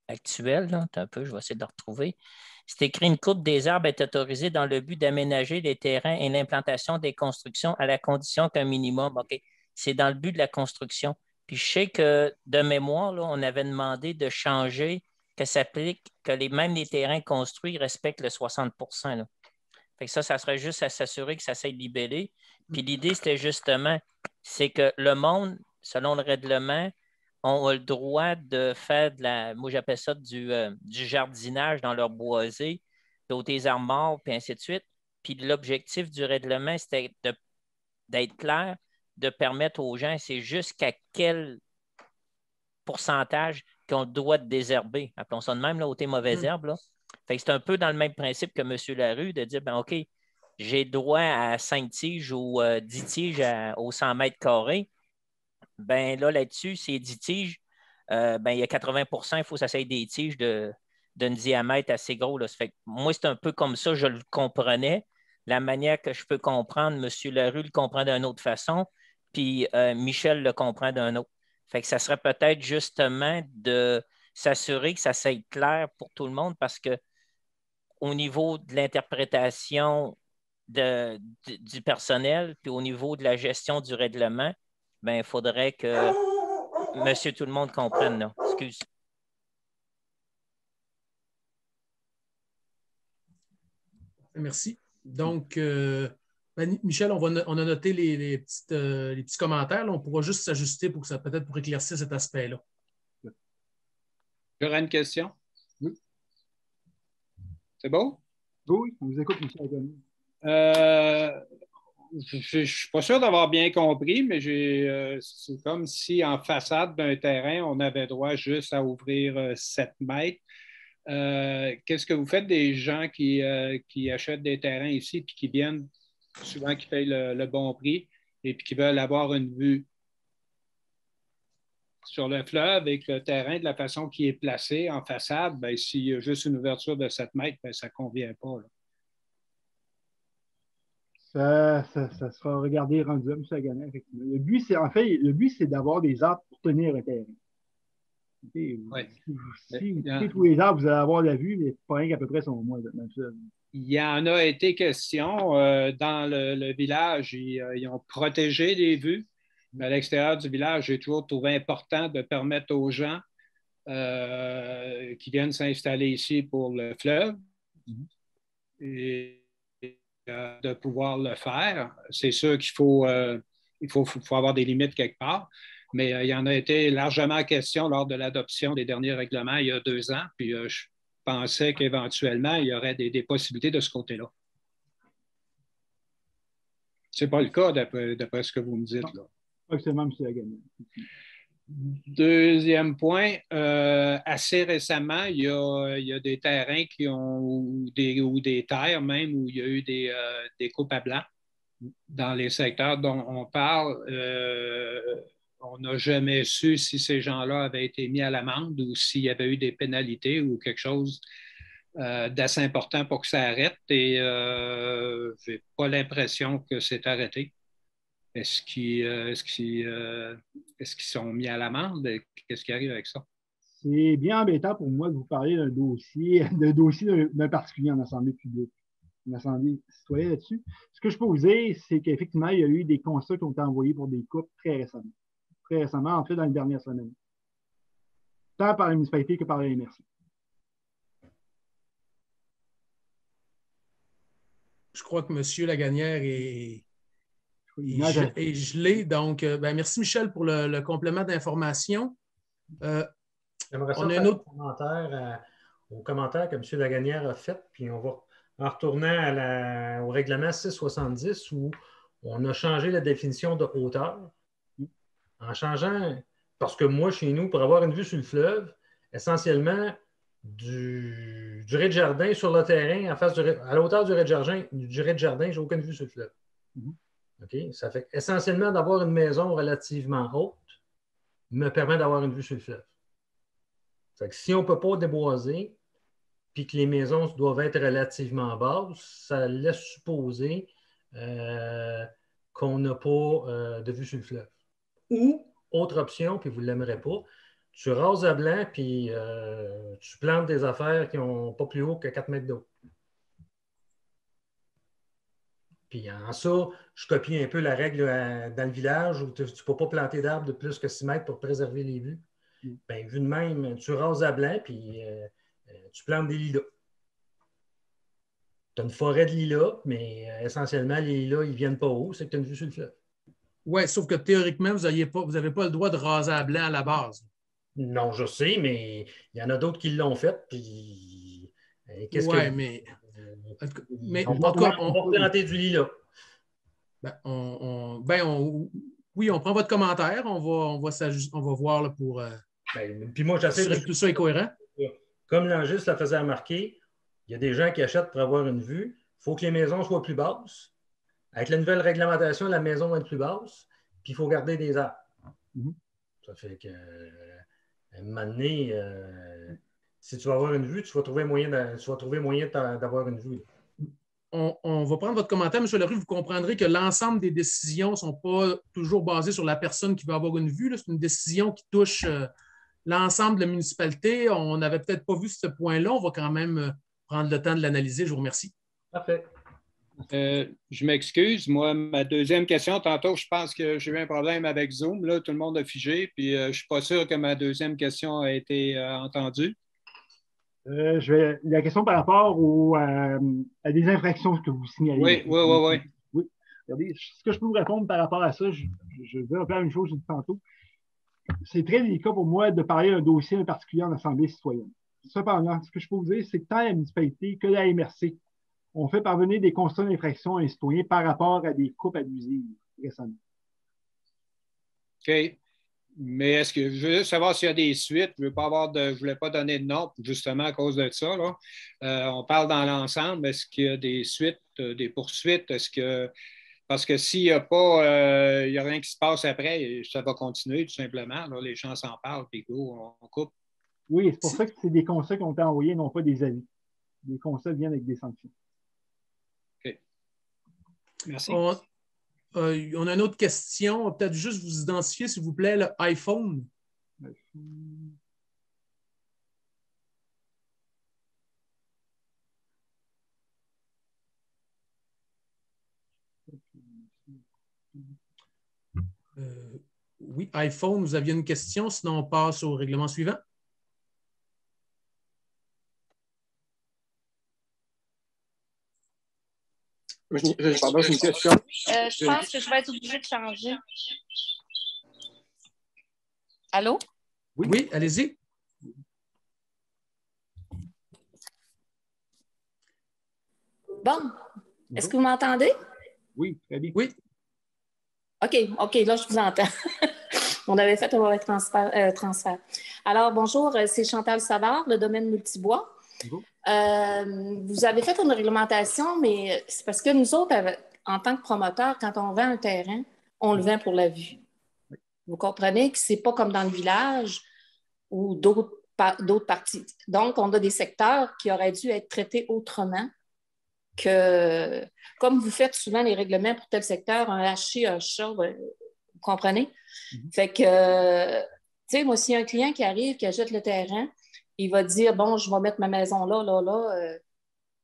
actuel, là, un peu, je vais essayer de le retrouver, c'est écrit une coupe des arbres est autorisée dans le but d'aménager les terrains et l'implantation des constructions à la condition qu'un minimum, OK, c'est dans le but de la construction. Puis je sais que de mémoire, là, on avait demandé de changer, que ça s'applique, que même les terrains construits respectent le 60 %. Là. Fait que ça serait juste à s'assurer que ça s'est libellé. Puis l'idée, c'était justement, c'est que le monde, selon le règlement, ont le droit de faire moi j'appelle ça du jardinage dans leur boisé, d'ôter les arbres morts, puis ainsi de suite. Puis l'objectif du règlement, c'était d'être clair, de permettre aux gens, c'est jusqu'à quel pourcentage qu'on doit désherber. Appelons ça de même, là, ôter mauvaises herbes. Là. Fait que c'est un peu dans le même principe que M. Larue, de dire, ben OK, j'ai droit à 5 tiges ou 10 tiges aux 100 mètres carrés. Ben là-dessus, c'est 10 tiges. Il y a 80 %, il faut que ça soit des tiges d'un diamètre assez gros. Là. Ça fait que moi, c'est un peu comme ça, je le comprenais. La manière que je peux comprendre, M. Larue le comprend d'une autre façon, puis Michel le comprend d'un autre. Fait que ça serait peut-être justement de s'assurer que ça soit clair pour tout le monde parce que au niveau de l'interprétation du personnel, puis au niveau de la gestion du règlement, ben, il faudrait que monsieur tout le monde comprenne. Là. Excuse. Merci. Donc, Michel, on a noté les petits commentaires. Là. On pourra juste s'ajuster pour que ça peut-être pour éclaircir cet aspect-là. J'aurais une question. Oui. C'est bon? Oui, on vous écoute, Michel. Je ne suis pas sûr d'avoir bien compris, mais c'est comme si en façade d'un terrain, on avait droit juste à ouvrir 7 mètres. Qu'est-ce que vous faites des gens qui achètent des terrains ici et qui viennent, souvent qui payent le bon prix et puis qui veulent avoir une vue sur le fleuve avec le terrain de la façon qu'il est placé en façade? Ben, s'il y a juste une ouverture de 7 mètres, ben, ça ne convient pas. Là. Ça sera regardé rendu là, M. Lagana, effectivement. Le but, c'est d'avoir des arbres pour tenir un terrain. Okay. Ouais. Si vous coupez tous les arbres, vous allez avoir la vue, les terrains à peu près sont au moins. Il y en a été question. Dans le village, ils ont protégé les vues. Mais à l'extérieur du village, j'ai toujours trouvé important de permettre aux gens qui viennent s'installer ici pour le fleuve et de pouvoir le faire. C'est sûr qu'il faut avoir des limites quelque part, mais il y en a été largement question lors de l'adoption des derniers règlements il y a 2 ans, puis je pensais qu'éventuellement, il y aurait des possibilités de ce côté-là. Ce n'est pas le cas d'après ce que vous me dites. Là. Absolument, M. Lagana. Deuxième point, assez récemment, il y a des terrains ou des terres même où il y a eu des coupes à blanc dans les secteurs dont on parle. On n'a jamais su si ces gens-là avaient été mis à l'amende ou s'il y avait eu des pénalités ou quelque chose d'assez important pour que ça arrête. Et je n'ai pas l'impression que c'est arrêté. Est-ce qu'ils sont mis à l'amende? Qu'est-ce qui arrive avec ça? C'est bien embêtant pour moi de vous parler d'un dossier d'un particulier en assemblée publique, une assemblée citoyenne là-dessus. Ce que je peux vous dire, c'est qu'effectivement, il y a eu des constats qui ont été envoyés pour des coupes très récemment. Très récemment, en fait, dans les dernières semaines. Tant par la municipalité que par la MRC. Je crois que M. Laganière est gelé. Donc, merci Michel pour le complément d'information. J'aimerais ça faire un autre commentaire au commentaire que M. Laganière a fait, puis on va en retournant au règlement 670 où on a changé la définition de hauteur. En changeant, parce que moi, chez nous, pour avoir une vue sur le fleuve, essentiellement, du rez-de-jardin sur le terrain, à la hauteur du rez-de-jardin, je n'ai aucune vue sur le fleuve. OK? Ça fait essentiellement d'avoir une maison relativement haute me permet d'avoir une vue sur le fleuve. Fait que si on ne peut pas déboiser, puis que les maisons doivent être relativement basses, ça laisse supposer qu'on n'a pas de vue sur le fleuve. Ou, autre option, puis vous ne l'aimerez pas, tu rases à blanc, puis tu plantes des affaires qui n'ont pas plus haut que 4 mètres d'eau. Puis en ça, je copie un peu la règle dans le village où tu ne peux pas planter d'arbres de plus que 6 mètres pour préserver les vues. Bien, vu de même, tu rases à blanc, puis tu plantes des lilas. Tu as une forêt de lilas, mais essentiellement, les lilas, ils ne viennent pas haut, c'est que tu as une vue sur le fleuve. Oui, sauf que théoriquement, vous n'avez pas le droit de raser à blanc à la base. Non, je sais, mais il y en a d'autres qui l'ont fait, puis qu'est-ce que... Oui, mais on va planter du lilas. Oui, on prend votre commentaire, on va voir là, pour puis moi, j'essaie que tout ça est cohérent. Comme l'Angis la faisait remarquer, il y a des gens qui achètent pour avoir une vue. Il faut que les maisons soient plus basses. Avec la nouvelle réglementation, la maison va être plus basse, puis il faut garder des arbres. Ça fait que, à un moment donné, si tu vas avoir une vue, tu vas trouver moyen d'avoir une vue. On va prendre votre commentaire, M. Larue. Vous comprendrez que l'ensemble des décisions ne sont pas toujours basées sur la personne qui va avoir une vue. C'est une décision qui touche l'ensemble de la municipalité. On n'avait peut-être pas vu ce point-là. On va quand même prendre le temps de l'analyser. Je vous remercie. Parfait. Je m'excuse. Moi, ma deuxième question, tantôt, je pense que j'ai eu un problème avec Zoom. Là, tout le monde a figé, puis je ne suis pas sûr que ma deuxième question a été entendue. La question par rapport à des infractions que vous signalez. Oui. Regardez, ce que je peux vous répondre par rapport à ça, je vais faire une chose que j'ai dit tantôt. C'est très délicat pour moi de parler d'un dossier en particulier en Assemblée citoyenne. Cependant, ce que je peux vous dire, c'est que tant la municipalité que la MRC ont fait parvenir des constats d'infraction à un citoyen par rapport à des coupes abusives récemment. OK. Mais est-ce que je veux juste savoir s'il y a des suites? Je ne voulais pas donner de nom justement à cause de ça. Là. On parle dans l'ensemble. Est-ce qu'il y a des suites, des poursuites? Parce que s'il n'y a pas, il n'y a rien qui se passe après, ça va continuer tout simplement. Là. Les gens s'en parlent, puis go, on coupe. Oui, c'est pour ça que c'est des constats qui ont été envoyés, non pas des avis. Les constats viennent avec des sanctions. OK. Merci. On a une autre question. Peut-être juste vous identifier, s'il vous plaît, le iPhone. Oui, iPhone, vous aviez une question, sinon on passe au règlement suivant. J'ai une question. Je pense que je vais être obligée de changer. Allô? Oui, allez-y. Bon. Est-ce que vous m'entendez? Oui, très bien. Oui. OK, là, je vous entends. On avait fait un mauvais transfert. Alors, bonjour, c'est Chantal Savard, le domaine Multibois. Vous avez fait une réglementation, mais c'est parce que nous autres, en tant que promoteurs, quand on vend un terrain, on le vend pour la vue. Vous comprenez que ce n'est pas comme dans le village ou d'autres parties. Donc, on a des secteurs qui auraient dû être traités autrement que, comme vous faites souvent les règlements pour tel secteur, un haché, un chat, vous comprenez? Fait que, tu sais, moi, s'il y a un client qui arrive, qui achète le terrain, il va dire, bon, je vais mettre ma maison là.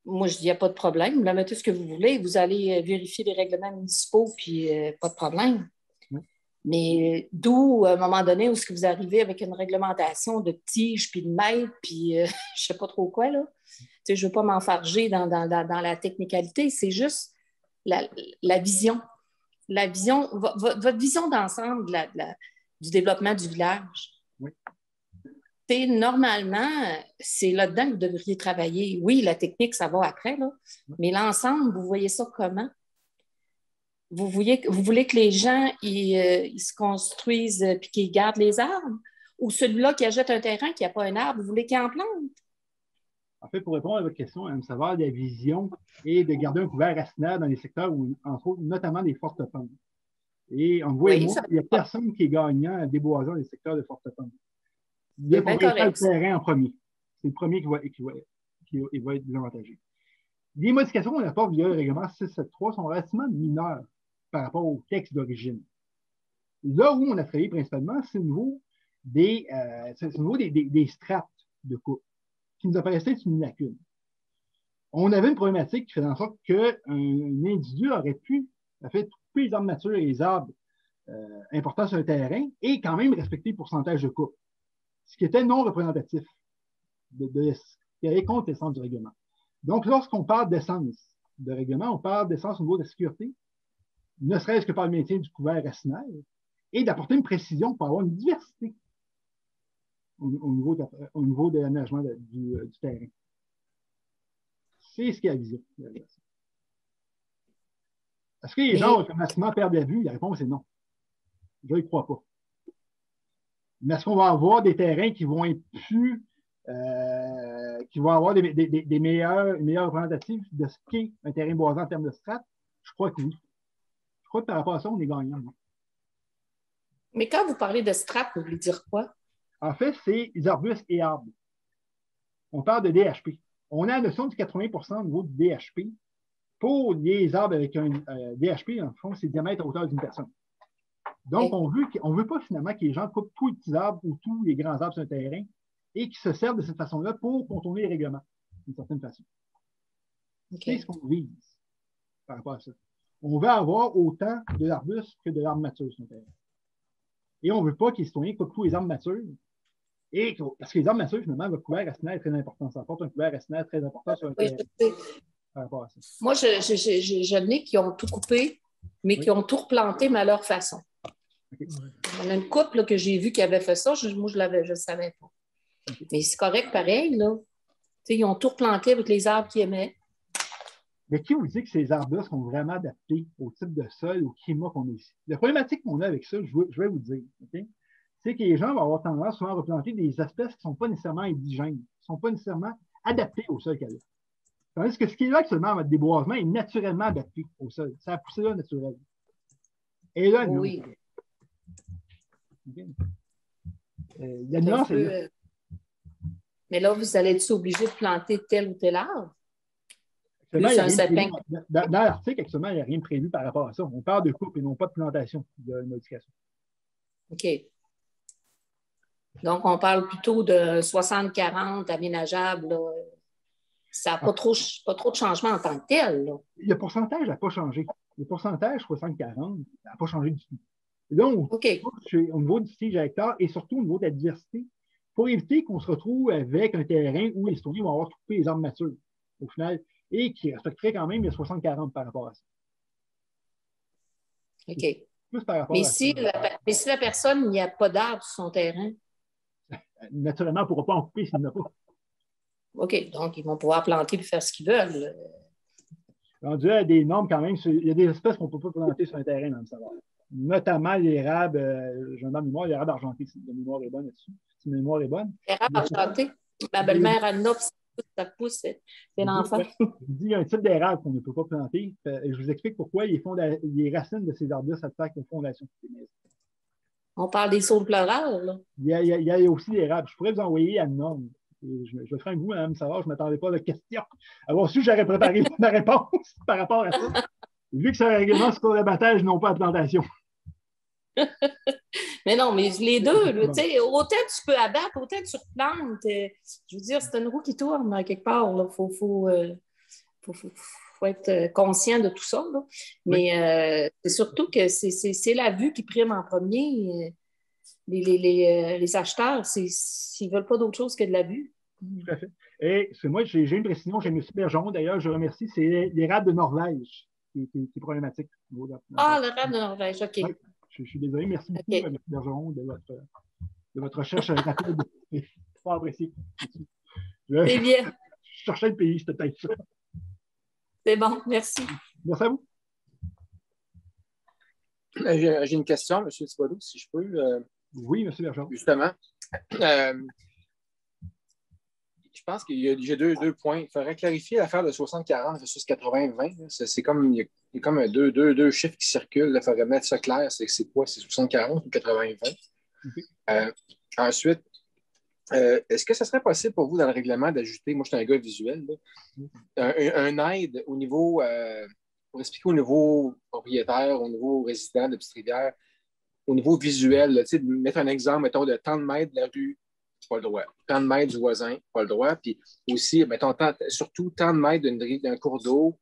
Moi, je dis, il n'y a pas de problème. Vous la mettez ce que vous voulez. Vous allez vérifier les règlements municipaux, puis pas de problème. Mais d'où, à un moment donné, où est-ce que vous arrivez avec une réglementation de tiges, puis de mètres, puis je ne sais pas trop quoi, là. Tu sais, je ne veux pas m'enfarger dans la technicalité. C'est juste la vision. La vision, votre vision d'ensemble du développement du village. Oui. Normalement, c'est là-dedans que vous devriez travailler. Oui, la technique, ça va après, là, mais l'ensemble, vous voyez ça comment? Vous voulez que les gens ils se construisent et qu'ils gardent les arbres? Ou celui-là qui achète un terrain qui n'a pas un arbre, vous voulez qu'il en plante? En fait, pour répondre à votre question, Mme Savard, la vision est de garder un couvert racinaire dans les secteurs où, entre autres, notamment des fortes pentes. Et on voit, il n'y a personne qui est gagnant à déboiser les secteurs de forte pente. Il y a le terrain en premier. C'est le premier qui va être désavantagé. Les modifications qu'on apporte via le règlement 673 sont relativement mineures par rapport au texte d'origine. Là où on a travaillé principalement, c'est au niveau des strates de coupe, qui nous apparaissait être une lacune. On avait une problématique qui faisait en sorte qu'un individu aurait pu couper les arbres matures et les arbres importants sur le terrain et quand même respecter le pourcentage de coupe, ce qui était non représentatif de ce qui allait contre l'essence du règlement. Donc, lorsqu'on parle d'essence de règlement, on parle d'essence au niveau de la sécurité, ne serait-ce que par le maintien du couvert racinaire et d'apporter une précision pour avoir une diversité au niveau de l'aménagement du terrain. C'est ce qui est avisé. Est-ce que les gens automatiquement perdent la vue? La réponse est non. Je ne crois pas. Mais est-ce qu'on va avoir des terrains qui vont être plus qui vont avoir des meilleurs représentatifs de ce qu'est un terrain boisé en termes de strates? Je crois que oui. Je crois que par rapport à ça, on est gagnant. Mais quand vous parlez de strates, vous voulez dire quoi? En fait, c'est les arbustes et arbres. On parle de DHP. On a la notion du 80% au niveau du DHP. Pour les arbres avec un DHP, en fond, c'est le diamètre à hauteur d'une personne. Donc, on veut pas finalement que les gens coupent tous les petits arbres ou tous les grands arbres sur un terrain et qu'ils se servent de cette façon-là pour contourner les règlements, d'une certaine façon. C'est ce qu'on vise par rapport à ça. On veut avoir autant de l'arbustes que de l'arbre mature sur un terrain. Et on ne veut pas que les citoyens coupent tous les arbres matures. Parce que les arbres matures, finalement, le couvert racinaire est très important. Ça apporte un couvert racinaire très important sur un terrain. Par rapport à ça. Moi, j'en ai qui ont tout coupé, mais qui ont tout replanté, mais à leur façon. Okay. On a une couple là, que j'ai vu qui avait fait ça. Moi, je ne savais pas. Okay. Mais c'est correct pareil. Là. Ils ont tout replanté avec les arbres qu'ils aimaient. Mais qui vous dit que ces arbres-là sont vraiment adaptés au type de sol, au climat qu'on a ici? La problématique qu'on a avec ça, je vais vous dire, okay? C'est que les gens vont avoir tendance souvent à replanter des espèces qui ne sont pas nécessairement indigènes, qui ne sont pas nécessairement adaptées au sol qu'elle a. Tandis que ce qui est là actuellement en mode déboisement est naturellement adapté au sol. Ça a poussé là naturel. Et là, oui. Okay. Il y a une nuance. Mais là, vous allez être obligé de planter tel ou tel arbre. Dans l'article, actuellement, il n'y a rien prévu par rapport à ça. On parle de coupe et non pas de plantation, de modification. OK. Donc, on parle plutôt de 60-40 aménageables. Là. Ça n'a pas trop de changement en tant que tel. Là. Le pourcentage n'a pas changé. Le pourcentage 60-40 n'a pas changé du tout. Donc, au niveau du stige à hectare et surtout au niveau de la diversité, pour éviter qu'on se retrouve avec un terrain où les citoyens vont avoir coupé les arbres matures, au final, et qui respecterait quand même le 60-40 par rapport à ça. OK. Plus par rapport si la personne, il n'y a pas d'arbre sur son terrain? Naturellement, elle ne pourra pas en couper s'il n'y en a pas. OK. Donc, ils vont pouvoir planter et faire ce qu'ils veulent. Rendu à des normes quand même, il y a des espèces qu'on ne peut pas planter sur un terrain dans le savoir. Notamment l'érable, j'ai un nom de mémoire, l'érable argenté, si la mémoire est bonne là-dessus. Si la mémoire est bonne. L'érable argenté? Ma belle-mère Anna, ça pousse, c'est l'enfant. Je vous dis, il y a un type d'érable qu'on ne peut pas planter. Je vous explique pourquoi les racines de ces arbres-là s'attaquent aux fondations des maisons. On parle des saules pleurales, là. Il y a aussi l'érable. Je pourrais vous envoyer à une norme. Je ferai un goût, Mme Savard, je ne m'attendais pas à la question. Alors, si j'aurais préparé ma réponse par rapport à ça, vu que c'est un règlement sur l'abattage, non pas à plantation. Mais non, mais les deux, là, autant tu peux abattre, autant tu replantes. Je veux dire, c'est une roue qui tourne à quelque part. Il faut être conscient de tout ça. Là. Mais c'est surtout que c'est la vue qui prime en premier. Les acheteurs, s'ils ne veulent pas d'autre chose que de la vue. Tout à fait. Et moi, j'ai une précision chez M. Bergeron, d'ailleurs, je remercie, c'est l'érable de Norvège qui est problématique. L'érable de Norvège, OK. Oui, je suis désolé. Merci beaucoup, M. Bergeron, de votre recherche rapide. C'est pas apprécié. C'est bien. Je cherchais le pays, c'était peut-être ça. C'est bon, merci. Merci à vous. J'ai une question, M. Thibodeau, si je peux. Oui, M. Bergeron. Justement. je pense qu'il y a j'ai deux points. Il faudrait clarifier l'affaire de 60-40 versus 80-20. C'est comme, il y a comme deux chiffres qui circulent. Il faudrait mettre ça clair. C'est quoi? C'est 60-40 ou 80-20? Ensuite, est-ce que ce serait possible pour vous dans le règlement d'ajouter, moi je suis un gars visuel, là, un aide au niveau, pour expliquer au niveau propriétaire, au niveau résident de Petite-Rivière, au niveau visuel, là, de mettre un exemple, mettons, de tant de mètres de la rue, pas le droit. Tant de mètres du voisin, pas le droit. Puis aussi, mettons, surtout tant de mètres d'un cours d'eau,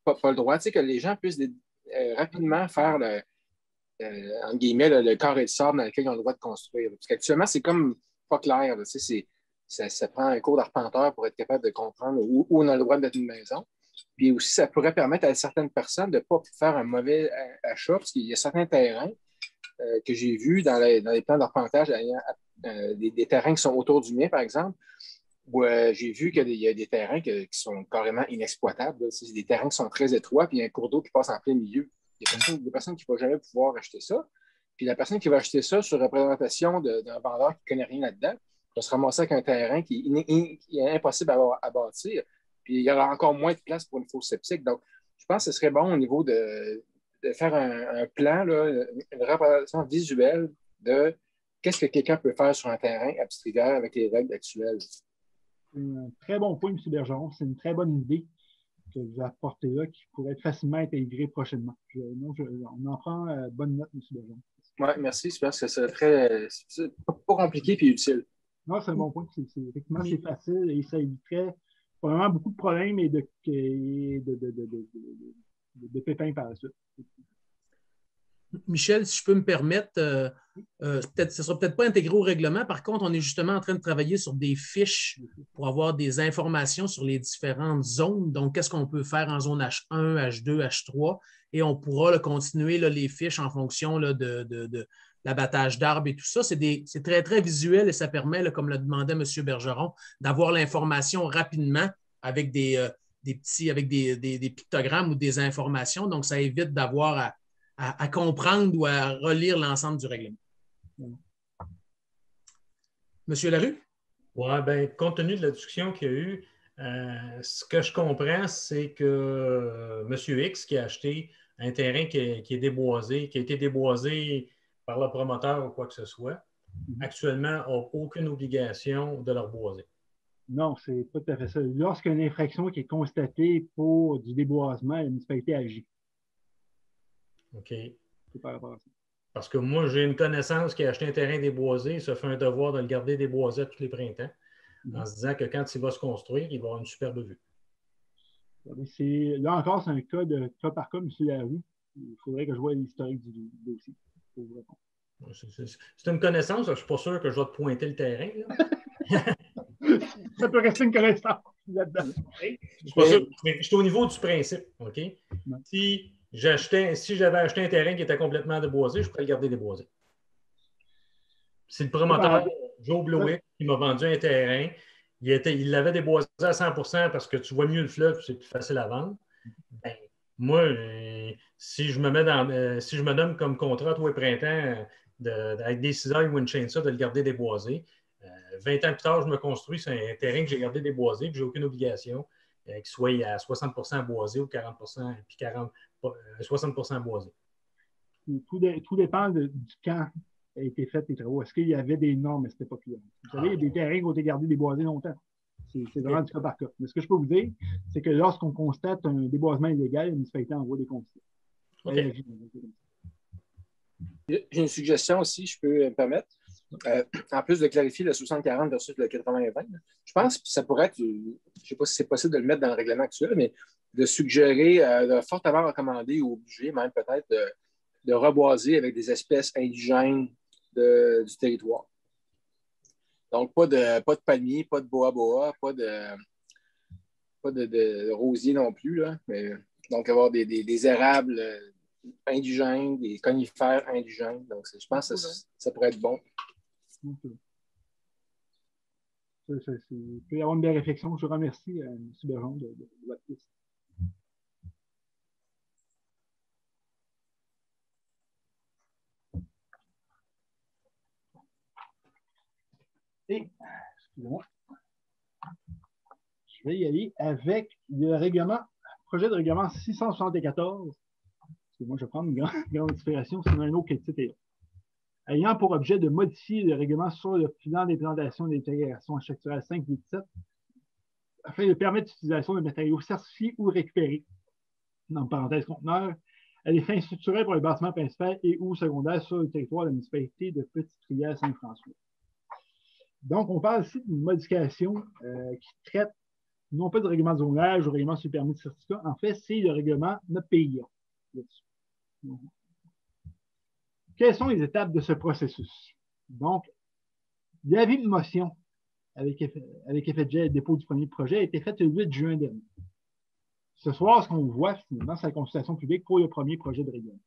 pas le droit. Tu sais, que les gens puissent rapidement faire entre guillemets, le carré de sable dans lequel ils ont le droit de construire. Parce qu'actuellement, c'est comme pas clair. Là, tu sais, ça prend un cours d'arpenteur pour être capable de comprendre où on a le droit de mettre une maison. Puis aussi, ça pourrait permettre à certaines personnes de ne pas faire un mauvais achat, parce qu'il y a certains terrains que j'ai vus dans les plans d'arpentage, des terrains qui sont autour du mien, par exemple, où j'ai vu qu'il y a des terrains qui sont carrément inexploitables. C'est des terrains qui sont très étroits, puis il y a un cours d'eau qui passe en plein milieu. Il y a des personnes qui ne vont jamais pouvoir acheter ça. Puis la personne qui va acheter ça sur représentation d'un vendeur qui ne connaît rien là-dedans va se ramasser avec un terrain qui est impossible à bâtir. Puis il y aura encore moins de place pour une fosse septique. Donc, je pense que ce serait bon au niveau de faire un plan, là, une représentation visuelle de qu'est-ce que quelqu'un peut faire sur un terrain à Petite-Rivière avec les règles actuelles. C'est un très bon point, M. Bergeron. C'est une très bonne idée que vous apportez là qui pourrait être facilement intégrée prochainement. On en prend bonne note, M. Bergeron. Oui, merci. Je pense que c'est pas compliqué et utile. Non, c'est un bon point. Effectivement, c'est facile et ça éviterait probablement beaucoup de problèmes et de pépins par la suite. Michel, si je peux me permettre, ce ne sera peut-être pas intégré au règlement. Par contre, on est justement en train de travailler sur des fiches pour avoir des informations sur les différentes zones. Donc, qu'est-ce qu'on peut faire en zone H1, H2, H3? Et on pourra continuer les fiches en fonction de l'abattage d'arbres et tout ça. C'est très, très visuel et ça permet, comme le demandait M. Bergeron, d'avoir l'information rapidement avec des pictogrammes ou des informations. Donc, ça évite d'avoir à comprendre ou à relire l'ensemble du règlement. Monsieur Larue? Oui, bien, compte tenu de la discussion qu'il y a eu, ce que je comprends, c'est que M. X qui a acheté un terrain qui est déboisé, qui a été déboisé par le promoteur ou quoi que ce soit, actuellement n'a aucune obligation de le reboiser. Non, c'est pas tout à fait ça. Lorsqu'il y a une infraction qui est constatée pour du déboisement, la municipalité agit. OK. C'est par rapport à ça. Parce que moi, j'ai une connaissance qui a acheté un terrain déboisé, ça fait un devoir de le garder déboisé tous les printemps, en se disant que quand il va se construire, il va avoir une superbe vue. Là encore, c'est un cas par cas, M. Larue. Il faudrait que je vois l'historique du dossier pour vous répondre. C'est une connaissance, je ne suis pas sûr que je vais te pointer le terrain. Ça peut rester une connaissance là-dedans. Je suis pas sûr, mais je suis au niveau du principe. OK? Si j'avais acheté un terrain qui était complètement déboisé, je pourrais le garder déboisé. C'est le promoteur, Joe Blowick, qui m'a vendu un terrain. Il l'avait déboisé à 100% parce que tu vois mieux le fleuve, c'est plus facile à vendre. Ben, moi, si je me donne comme contrat tous les printemps avec des cisailles ou une chainsaw de le garder déboisé, 20 ans plus tard, je me construis sur un terrain que j'ai gardé déboisé, que je n'ai aucune obligation, qu'il soit à 60% boisé ou 40%, puis 60% boisé. Tout dépend du quand a été fait les travaux. Est-ce qu'il y avait des normes, mais ce n'était pas clair. Vous savez, il y a des terrains qui ont été gardés déboisés longtemps. C'est vraiment du cas par cas. Mais ce que je peux vous dire, c'est que lorsqu'on constate un déboisement illégal, la municipalité envoie des consignes. Okay. J'ai une suggestion aussi, je peux me permettre. En plus de clarifier le 60-40 versus le 80-20, je pense que ça pourrait être, je ne sais pas si c'est possible de le mettre dans le règlement actuel, mais de suggérer, de fortement recommander ou obliger même peut-être de reboiser avec des espèces indigènes du territoire. Donc, pas de palmiers, pas de boa-boa, pas de rosiers non plus. Là, mais, donc, avoir des érables indigènes, des conifères indigènes. Donc, je pense que ça pourrait être bon. Il peut y avoir une belle réflexion. Je remercie M. Bergeron de votre piste. Et, excusez-moi. je vais y aller avec le projet de règlement 674. Parce que moi, je vais prendre une grande inspiration, sinon un autre titre est là. Ayant pour objet de modifier le règlement sur le plan d'implantation et d'intégration architecturale 587 afin de permettre l'utilisation de matériaux certifiés ou récupérés, dans parenthèse conteneurs, à des fins structurelles pour les bâtiments principaux et ou secondaires sur le territoire de la municipalité de Petite-Rivière-Saint-François. Donc, on parle ici d'une modification qui traite non pas de règlement de zonage ou règlement sur le permis de certificat. En fait, c'est le règlement notre PIA. Quelles sont les étapes de ce processus? Donc, l'avis de motion avec effet de jet et dépôt du premier projet a été fait le 8 juin dernier. Ce soir, ce qu'on voit finalement, c'est la consultation publique pour le premier projet de règlement.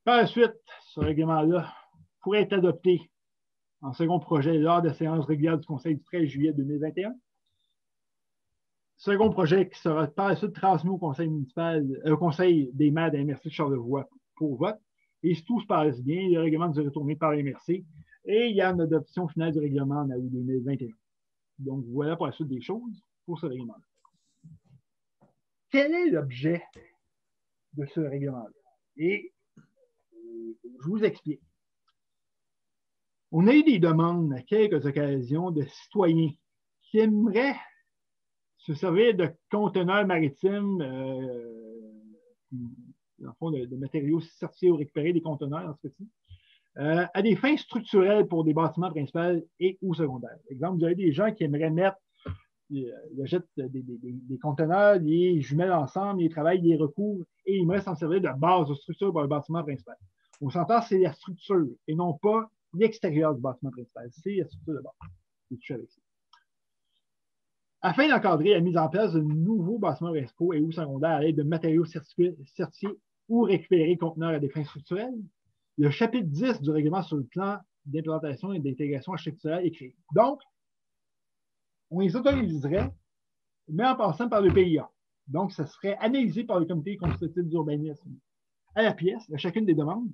Par la suite, ce règlement-là pourrait être adopté en second projet lors de la séance régulière du Conseil du 13 juillet 2021. Second projet qui sera par la suite transmis au Conseil municipal, au Conseil des maires de la MRC de Charlevoix pour vote. Et si tout se passe bien, le règlement nous est retourné par la MRC et il y a une adoption finale du règlement en août 2021. Donc, voilà pour la suite des choses pour ce règlement-là. Quel est l'objet de ce règlement-là? Et je vous explique. On a eu des demandes à quelques occasions de citoyens qui aimeraient se servir de conteneurs maritimes, dans le fond, de matériaux certifiés ou récupérés, des conteneurs en ce cas-ci, à des fins structurelles pour des bâtiments principaux et ou secondaires. Par exemple, vous avez des gens qui aimeraient mettre, ils jettent des conteneurs, les jumelles ensemble, ils travaillent, ils les recouvrent et ils aimeraient s'en servir de base de structure pour le bâtiment principal. On s'entend, c'est la structure et non pas l'extérieur du bâtiment principal. C'est la structure de base. Afin d'encadrer la mise en place de nouveaux bâtiments principaux et ou secondaires à l'aide de matériaux certifiés ou récupérés conteneurs à des fins structurelles, le chapitre 10 du règlement sur le plan d'implantation et d'intégration architecturale est créé. Donc, on les autoriserait, mais en passant par le PIA. Donc, ça serait analysé par le comité consultatif d'urbanisme à la pièce, à chacune des demandes,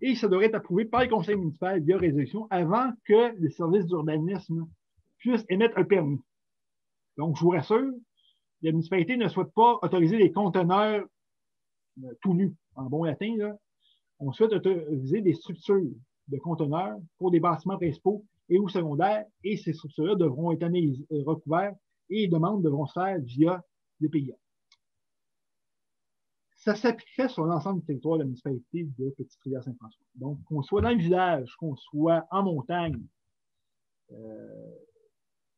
et ça devrait être approuvé par le conseil municipal via résolution avant que les services d'urbanisme puissent émettre un permis. Donc, je vous rassure, la municipalité ne souhaite pas autoriser les conteneurs tout nus, en bon latin. Là. On souhaite autoriser des structures de conteneurs pour des bâtiments principaux et ou secondaires, et ces structures-là devront être recouvertes et les demandes devront se faire via les PIA. Ça s'appliquerait sur l'ensemble du territoire de la municipalité de Petite-Rivière-Saint-François. Donc, qu'on soit dans le village, qu'on soit en montagne,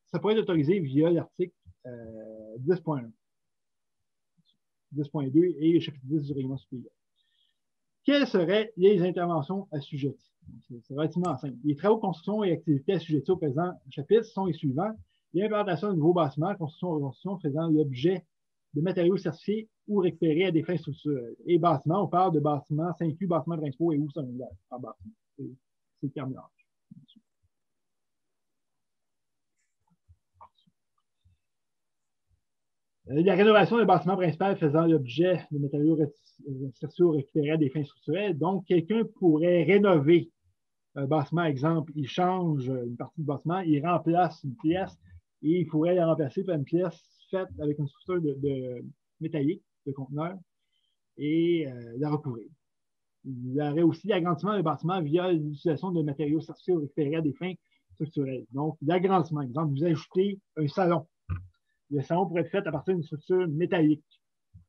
ça pourrait être autorisé via l'article 10.1, 10.2 et le chapitre 10 du règlement supérieur. Quelles seraient les interventions assujetties? C'est relativement simple. Les travaux de construction et activités assujetties au présent chapitre sont les suivants. L'implantation de nouveaux bâtiments, construction ou reconstruction faisant l'objet de matériaux certifiés ou récupérés à des fins structurelles. Et bâtiments, on parle de bâtiments, ça inclut bâtiments principaux et ou secondaires en bâtiment. C'est le terminage. La rénovation d'un bâtiment principal faisant l'objet de matériaux certifiés ou récupérés à des fins structurelles. Donc, quelqu'un pourrait rénover un bâtiment, exemple, il change une partie du bâtiment, il remplace une pièce et il pourrait la remplacer par une pièce faite avec une structure de métallique, de conteneur, et la recouvrir. Il y aurait aussi l'agrandissement d'un bâtiment via l'utilisation de matériaux certifiés ou récupérés à des fins structurelles. Donc, l'agrandissement, exemple, vous ajoutez un salon. Le salon pourrait être fait à partir d'une structure métallique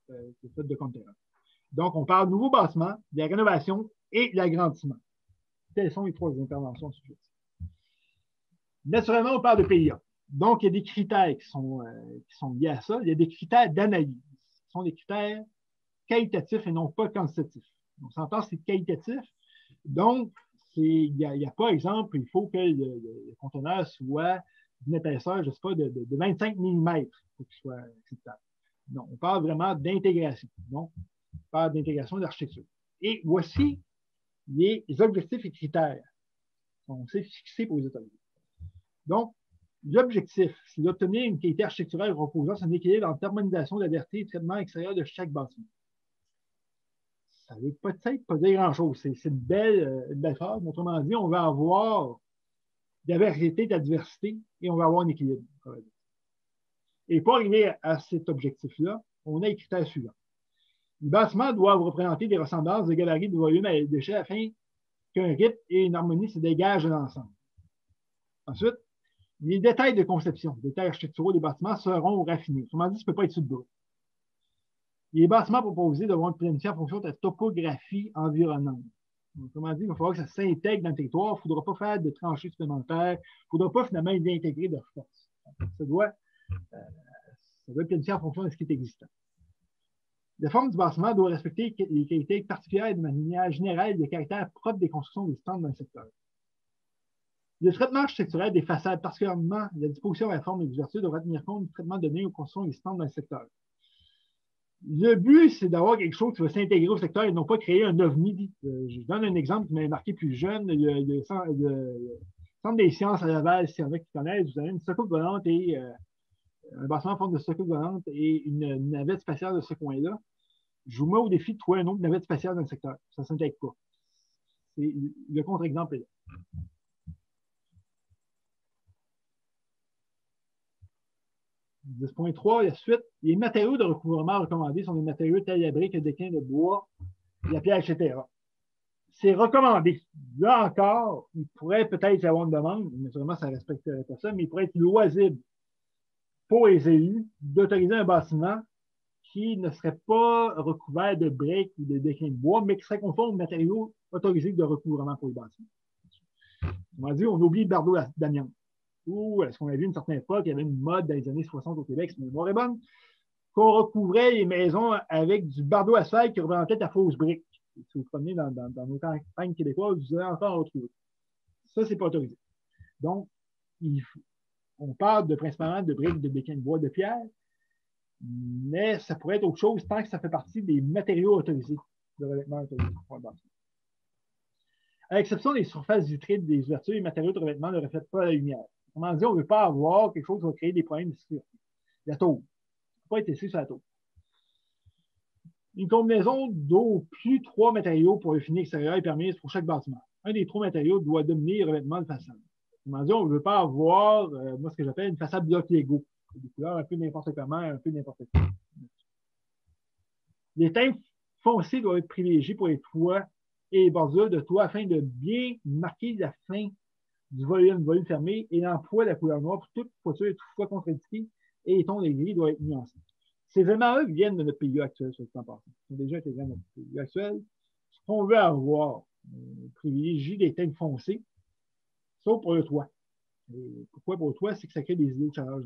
qui est faite de conteneurs. Donc, on parle de nouveaux bâtiments, de la rénovation et de l'agrandissement. Telles sont les trois interventions sujet. Naturellement, on parle de PIA. Donc, il y a des critères qui sont liés à ça. Il y a des critères d'analyse. Ce sont des critères qualitatifs et non pas quantitatifs. On s'entend, c'est qualitatif. Donc, il n'y a pas, exemple, il faut que le conteneur soit d'une épaisseur, je ne sais pas, de 25 mm pour qu'il soit acceptable. Non, on parle vraiment d'intégration. Donc, on parle d'intégration d'architecture. Et voici les objectifs et critères qu'on s'est fixés pour les autorités. Donc, l'objectif, c'est d'obtenir une qualité architecturale reposant sur un équilibre entre l'harmonisation de la vertu et le traitement extérieur de chaque bâtiment. Ça ne veut peut-être pas dire grand-chose. C'est une belle phrase. Autrement dit, on va avoir de la variété, de la diversité et on va avoir un équilibre. Et pour arriver à cet objectif-là, on a les critères suivants. Les bâtiments doivent représenter des ressemblances de gabarit, de volume et d'échelle afin qu'un rythme et une harmonie se dégagent de l'ensemble. Ensuite, les détails de conception, les détails architecturaux des bâtiments seront raffinés. Autrement dit, ça ne peut pas être sous de brut. Les bâtiments proposés devront être planifiés en fonction de la topographie environnante. Autrement dit, il va falloir que ça s'intègre dans le territoire. Il ne faudra pas faire de tranchées supplémentaires. Il ne faudra pas finalement y intégrer de force. Ça doit être planifié en fonction de ce qui est existant. La forme du bâtiment doit respecter les qualités particulières de manière générale des caractères propres des constructions existantes dans le secteur. Le traitement architectural des façades, particulièrement la disposition à la forme et l'ouverture, devra tenir compte du traitement donné aux constructions existantes dans le secteur. Le but, c'est d'avoir quelque chose qui va s'intégrer au secteur et non pas créer un ovni. Je donne un exemple qui m'a marqué plus jeune. Le Centre des sciences à Laval, s'il y en a qui connaissent, vous avez une soucoupe volante et un bâtiment en forme de soucoupe volante et une navette spatiale de ce coin-là. Je vous mets au défi de trouver une autre navette spatiale dans le secteur. Ça ne s'intègre pas. Le contre-exemple est là. 10.3, la suite. Les matériaux de recouvrement recommandés sont des matériaux tels la brique, le déclin de bois, la pierre, etc. C'est recommandé. Là encore, il pourrait peut-être y avoir une demande, naturellement, ça ne respecterait pas ça, mais il pourrait être loisible pour les élus d'autoriser un bâtiment qui ne serait pas recouvert de briques ou de déclin de bois, mais qui serait conforme aux matériaux autorisés de recouvrement pour les bâtiments. On a dit, on oublie le bardeau d'amiante. Ou est-ce qu'on a vu une certaine époque, il y avait une mode dans les années 60 au Québec, c'est une mémoire est bonne, qu'on recouvrait les maisons avec du bardeau asphalte qui représentait la fausse brique. Si vous prenez dans nos campagnes québécoises, vous allez encore en retrouver. Ça, c'est pas autorisé. Donc, on parle principalement de briques, de béquins de bois, de pierre, mais ça pourrait être autre chose tant que ça fait partie des matériaux autorisés, de revêtement autorisé pour le bâtiment. À l'exception des surfaces vitrées des ouvertures, les matériaux de revêtement ne reflètent pas la lumière. Comment dire, on ne veut pas avoir quelque chose qui va créer des problèmes de sécurité. La tôle. Ça ne peut pas être testé sur la tôle. Une combinaison d'au plus 3 matériaux pour le fini extérieur est permise pour chaque bâtiment. Un des 3 matériaux doit dominer le revêtement de façade. Comment dire, on ne veut pas avoir, moi, ce que j'appelle une façade bloc Lego. Des couleurs un peu n'importe comment, un peu n'importe quoi. Les teintes foncées doivent être privilégiées pour les toits et les bordures de toit afin de bien marquer la fin du volume fermé et l'emploi de la couleur noire pour toute toiture toutefois contre-indiquée et les tons de gris doivent être nuancés. Ces éléments-là viennent de notre pays actuel sur le temps passé. Ils ont déjà été dans notre pays actuel. Ce qu'on veut avoir, privilégier des teintes foncées, sauf pour le toit. Et pourquoi pour le toit? C'est que ça crée des îlots de chaleur.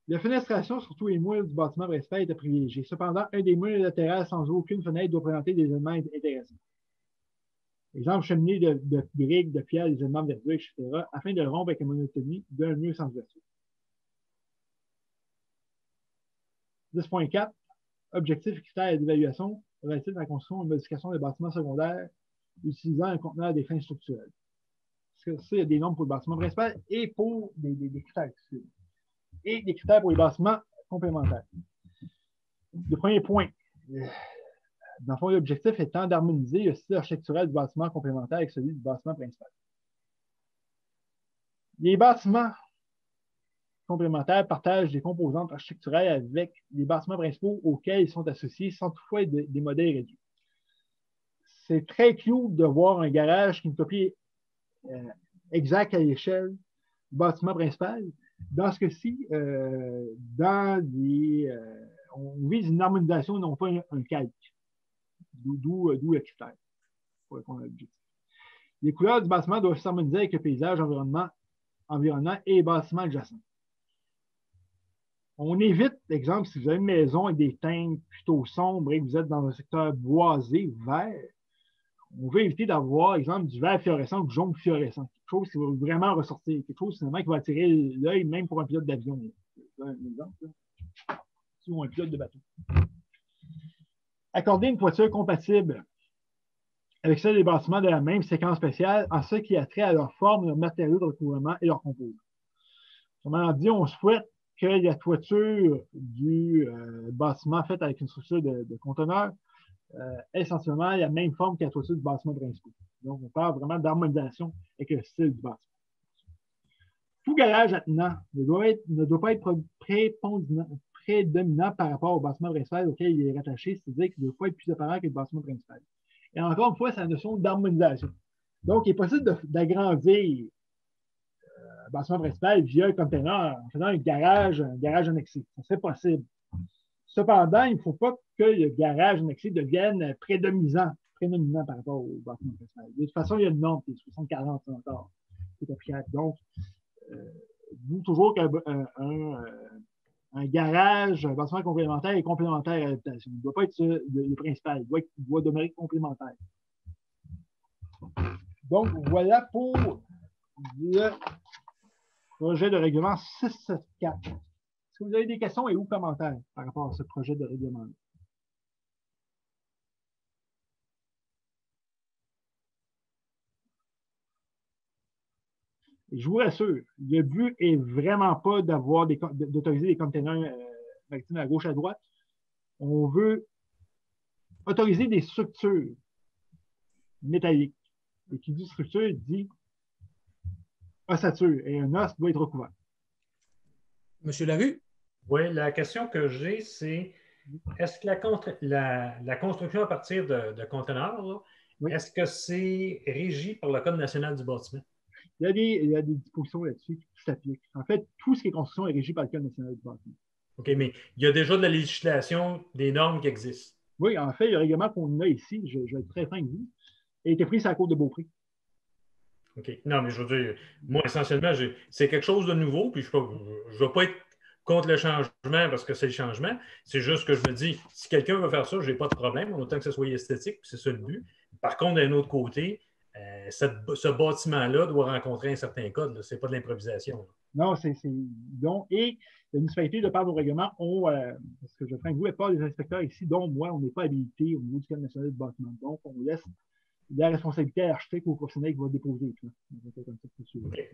La fenestration sur tous les murs du bâtiment principal est à privilégier. Cependant, un des murs latéraux sans aucune fenêtre doit présenter des éléments intéressants. Exemple, cheminée de briques, de pierre, des éléments de verdure, etc., afin de rompre avec la monotonie d'un mur sans ouverture. 10.4. Objectifs et critères d'évaluation relatifs à la construction et modification des bâtiments secondaires utilisant un conteneur à des fins structurelles. Parce que ça, il y a des normes pour le bâtiment principal et pour des critères. Et des critères pour les bâtiments complémentaires. Le premier point. Dans le fond, l'objectif étant d'harmoniser le style architectural du bâtiment complémentaire avec celui du bâtiment principal. Les bâtiments complémentaires partagent des composantes architecturales avec les bâtiments principaux auxquels ils sont associés sans toutefois être des modèles réduits. C'est très cute de voir un garage qui est une copie exacte à l'échelle du bâtiment principal. Dans ce cas-ci, on vise une harmonisation et non pas un calque. D'où le critère pour répondre à l'objectif. Les couleurs du bâtiment doivent s'harmoniser avec le paysage environnant et les bâtiments adjacents. On évite, exemple, si vous avez une maison avec des teintes plutôt sombres et que vous êtes dans un secteur boisé, vert, on veut éviter d'avoir, exemple, du vert fluorescent ou du jaune fluorescent. Quelque chose qui va vraiment ressortir, quelque chose finalement qui va attirer l'œil même pour un pilote d'avion. Un exemple, ou un pilote de bateau. Accorder une toiture compatible avec celle des bâtiments de la même séquence spatiale en ce qui a trait à leur forme, leur matériaux de recouvrement et leur composants. Autrement dit, on souhaite que la toiture du bâtiment faite avec une structure de conteneur est essentiellement la même forme que la toiture du bâtiment principal. Donc, on parle vraiment d'harmonisation avec le style du bâtiment. tout garage attenant ne doit pas être prédominant par rapport au bâtiment principal auquel il est rattaché, c'est-à-dire qu'il ne doit pas être plus apparent que le bâtiment principal. Et encore une fois, c'est la notion d'harmonisation. Donc, il est possible d'agrandir le bâtiment principal via un container en faisant un garage annexé. Ça serait possible. Cependant, il ne faut pas que le garage annexé devienne prédominant par rapport au bâtiment principal. De toute façon, il y a une norme qui est 60-40 encore. C'est applicable. Donc, vous, toujours qu'un garage, un bâtiment complémentaire est complémentaire à l'habitation. Il ne doit pas être le principal. Il doit demeurer complémentaire. Donc, voilà pour le projet de règlement 674. Est-ce que vous avez des questions et ou commentaires par rapport à ce projet de règlement-là? Je vous rassure, le but n'est vraiment pas d'autoriser des containers maritimes à gauche, à droite. On veut autoriser des structures métalliques. Et qui dit structure dit ossature. Et un os doit être recouvert. Monsieur Larue? Oui, la question que j'ai, c'est est-ce que la construction à partir de conteneurs, oui, est-ce que c'est régi par le Code national du bâtiment? Il y a des dispositions là-dessus qui s'appliquent. En fait, tout ce qui est construction est régi par le Code national du bâtiment. OK, mais il y a déjà de la législation, des normes qui existent. Oui, en fait, le règlement qu'on a ici, je vais être très franc avec vous, a été pris sur la Côte de Beaupré. OK. Non, mais je veux dire, moi, essentiellement, c'est quelque chose de nouveau, puis je ne vais pas être contre le changement parce que c'est le changement. C'est juste que je me dis, si quelqu'un veut faire ça, je n'ai pas de problème, autant que ce soit esthétique, puis c'est ça le but. Par contre, d'un autre côté, ce bâtiment-là doit rencontrer un certain code. Ce n'est pas de l'improvisation. Non, c'est donc, et la municipalité, de par vos règlements, parce que je prends vous et pas les inspecteurs ici, dont moi, on n'est pas habilité au niveau du Code national du bâtiment. Donc, on laisse la responsabilité à l'architecte ou au professionnel qui va déposer. Okay.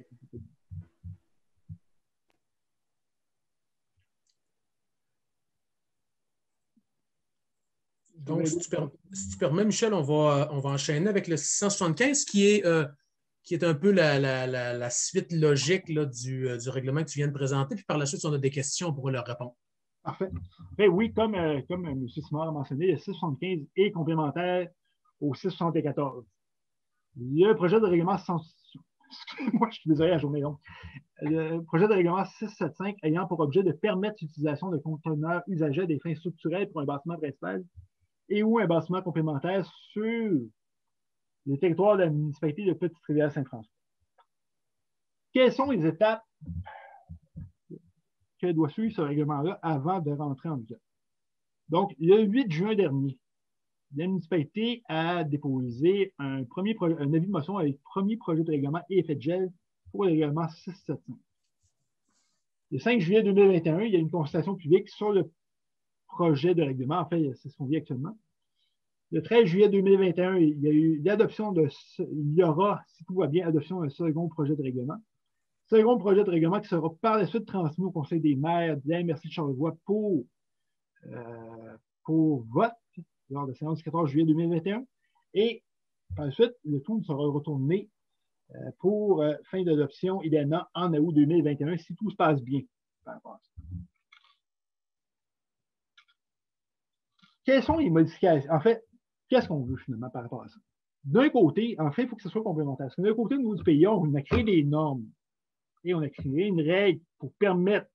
Donc, si tu permets, Michel, on va enchaîner avec le 675 qui est un peu la suite logique là, du règlement que tu viens de présenter. Puis par la suite, si on a des questions, on pourra leur répondre. Parfait. Ben oui, comme M. Simard a mentionné, le 675 est complémentaire au 674. Il y a un projet de règlement excusez-moi, je suis désolé, la journée longue. Le projet de règlement 675 ayant pour objet de permettre l'utilisation de conteneurs usagés à des fins structurelles pour un bâtiment principal et ou un bâtiment complémentaire sur le territoire de la municipalité de Petite-Rivière-Saint-François. Quelles sont les étapes que doit suivre ce règlement-là avant de rentrer en vigueur? Donc, le 8 juin dernier, la municipalité a déposé un avis de motion avec le premier projet de règlement et effet de gel pour le règlement 675. Le 5 juillet 2021, il y a une consultation publique sur le projet de règlement. En fait, c'est ce qu'on vit actuellement. Le 13 juillet 2021, il y a eu l'adoption il y aura, si tout va bien, adoption d'un second projet de règlement. Second projet de règlement qui sera par la suite transmis au Conseil des maires de la MRC de Charlevoix pour vote lors de la séance du 14 juillet 2021. Et par la suite, le tout sera retourné pour fin d'adoption, idéalement en août 2021, si tout se passe bien. Quelles sont les modifications? En fait, qu'est-ce qu'on veut finalement par rapport à ça? D'un côté, en fait, il faut que ce soit complémentaire. Parce que d'un côté, au niveau du PIA, on a créé des normes et on a créé une règle pour permettre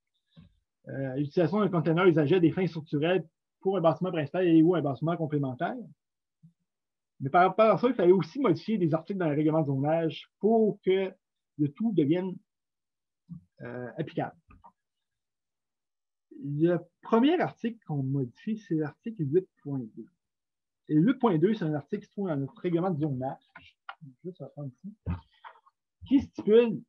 l'utilisation d'un conteneur usagé à des fins structurelles pour un bâtiment principal et ou un bâtiment complémentaire. Mais par rapport à ça, il fallait aussi modifier des articles dans le règlement de zonage pour que le tout devienne applicable. Le premier article qu'on modifie, c'est l'article 8.2. Et le 8.2, c'est un article qui se trouve dans notre règlement de zonage, juste à prendre ici, qui stipule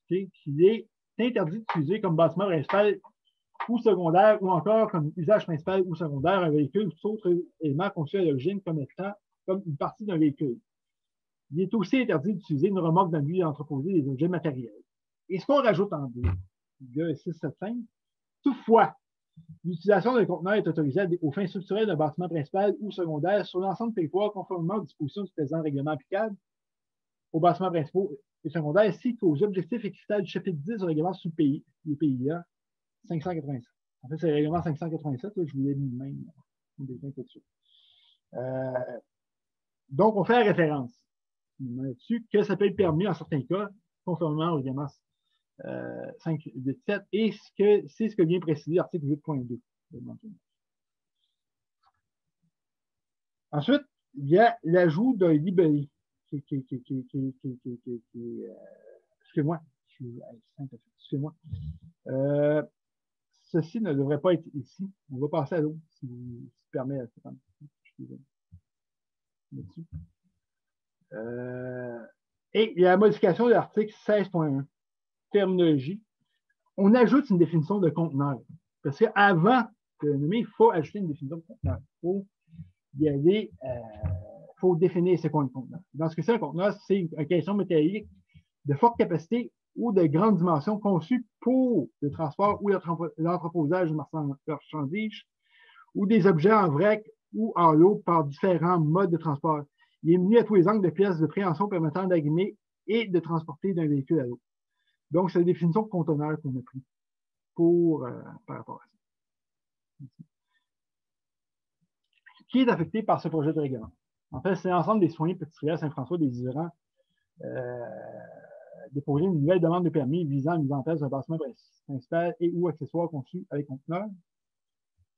qu'il est interdit d'utiliser comme bâtiment principal ou secondaire, ou encore comme usage principal ou secondaire, un véhicule ou tout autre élément conçu à l'origine comme étant comme une partie d'un véhicule. Il est aussi interdit d'utiliser une remorque dans le but d'entreposer des objets matériels. Et ce qu'on rajoute en deux, le 675, toutefois, l'utilisation d'un conteneur est autorisée aux fins structurelles d'un bâtiment principal ou secondaire sur l'ensemble du territoire conformément aux dispositions du présent règlement applicable aux bassements principaux et secondaires, ainsi qu'aux objectifs et critères du chapitre 10 du règlement sous les PIA 587. En fait, c'est le règlement 587, là, je vous l'ai mis même dessus. Donc, on fait la référence là-dessus que ça peut être permis en certains cas, conformément au règlement 587, et c'est ce que vient préciser l'article 8.2. Ensuite, il y a l'ajout d'un libellé. Excusez-moi. Excusez-moi. Ceci ne devrait pas être ici. On va passer à l'autre, si vous permet. Et il y a la modification de l'article 16.1. Terminologie. On ajoute une définition de conteneur. Parce qu'avant de le nommer, il faut ajouter une définition de conteneur. Il faut définir ce qu'est un conteneur. Dans ce cas-ci, un conteneur, c'est une caisson métallique de forte capacité ou de grande dimension conçue pour le transport ou l'entreposage de marchandises ou des objets en vrac ou en lot par différents modes de transport. Il est muni à tous les angles de pièces de préhension permettant d'agrimer et de transporter d'un véhicule à l'autre. Donc, c'est la définition de conteneur qu'on a pris par rapport à ça. Qui est affecté par ce projet de règlement? En fait, c'est l'ensemble des citoyens Petit-Rivière Saint-François désirant déposer une nouvelle demande de permis visant la mise en place d'un bâtiment principal et ou accessoire conçu avec conteneur.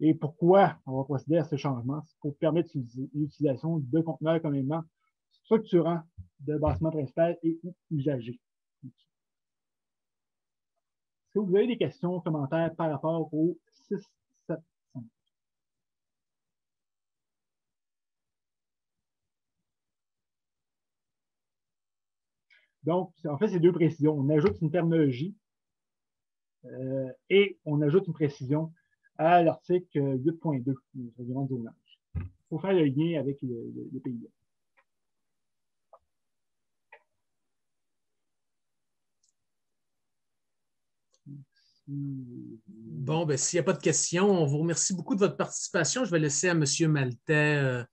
Et pourquoi on va procéder à ce changement? C'est pour permettre l'utilisation de conteneurs comme élément structurant de bâtiment principal et ou usager. Est-ce que vous avez des questions, commentaires par rapport au 6, 7, 5? Donc, en fait, c'est deux précisions. On ajoute une terminologie et on ajoute une précision à l'article 8.2 du règlement du zonage. Il faut faire le lien avec le PIA. Bon, ben, s'il n'y a pas de questions, on vous remercie beaucoup de votre participation. Je vais laisser à M. Maltais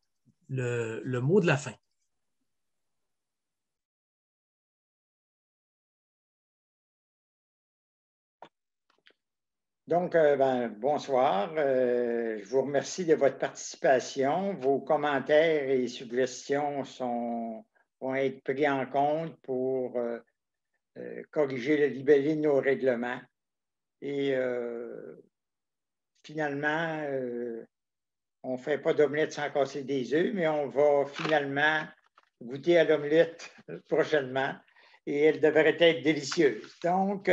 le mot de la fin. Donc, bonsoir. Je vous remercie de votre participation. Vos commentaires et suggestions vont être pris en compte pour corriger le libellé de nos règlements. Et finalement, on ne fait pas d'omelette sans casser des œufs, mais on va finalement goûter à l'omelette prochainement et elle devrait être délicieuse. Donc,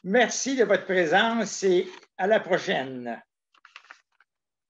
merci de votre présence et à la prochaine.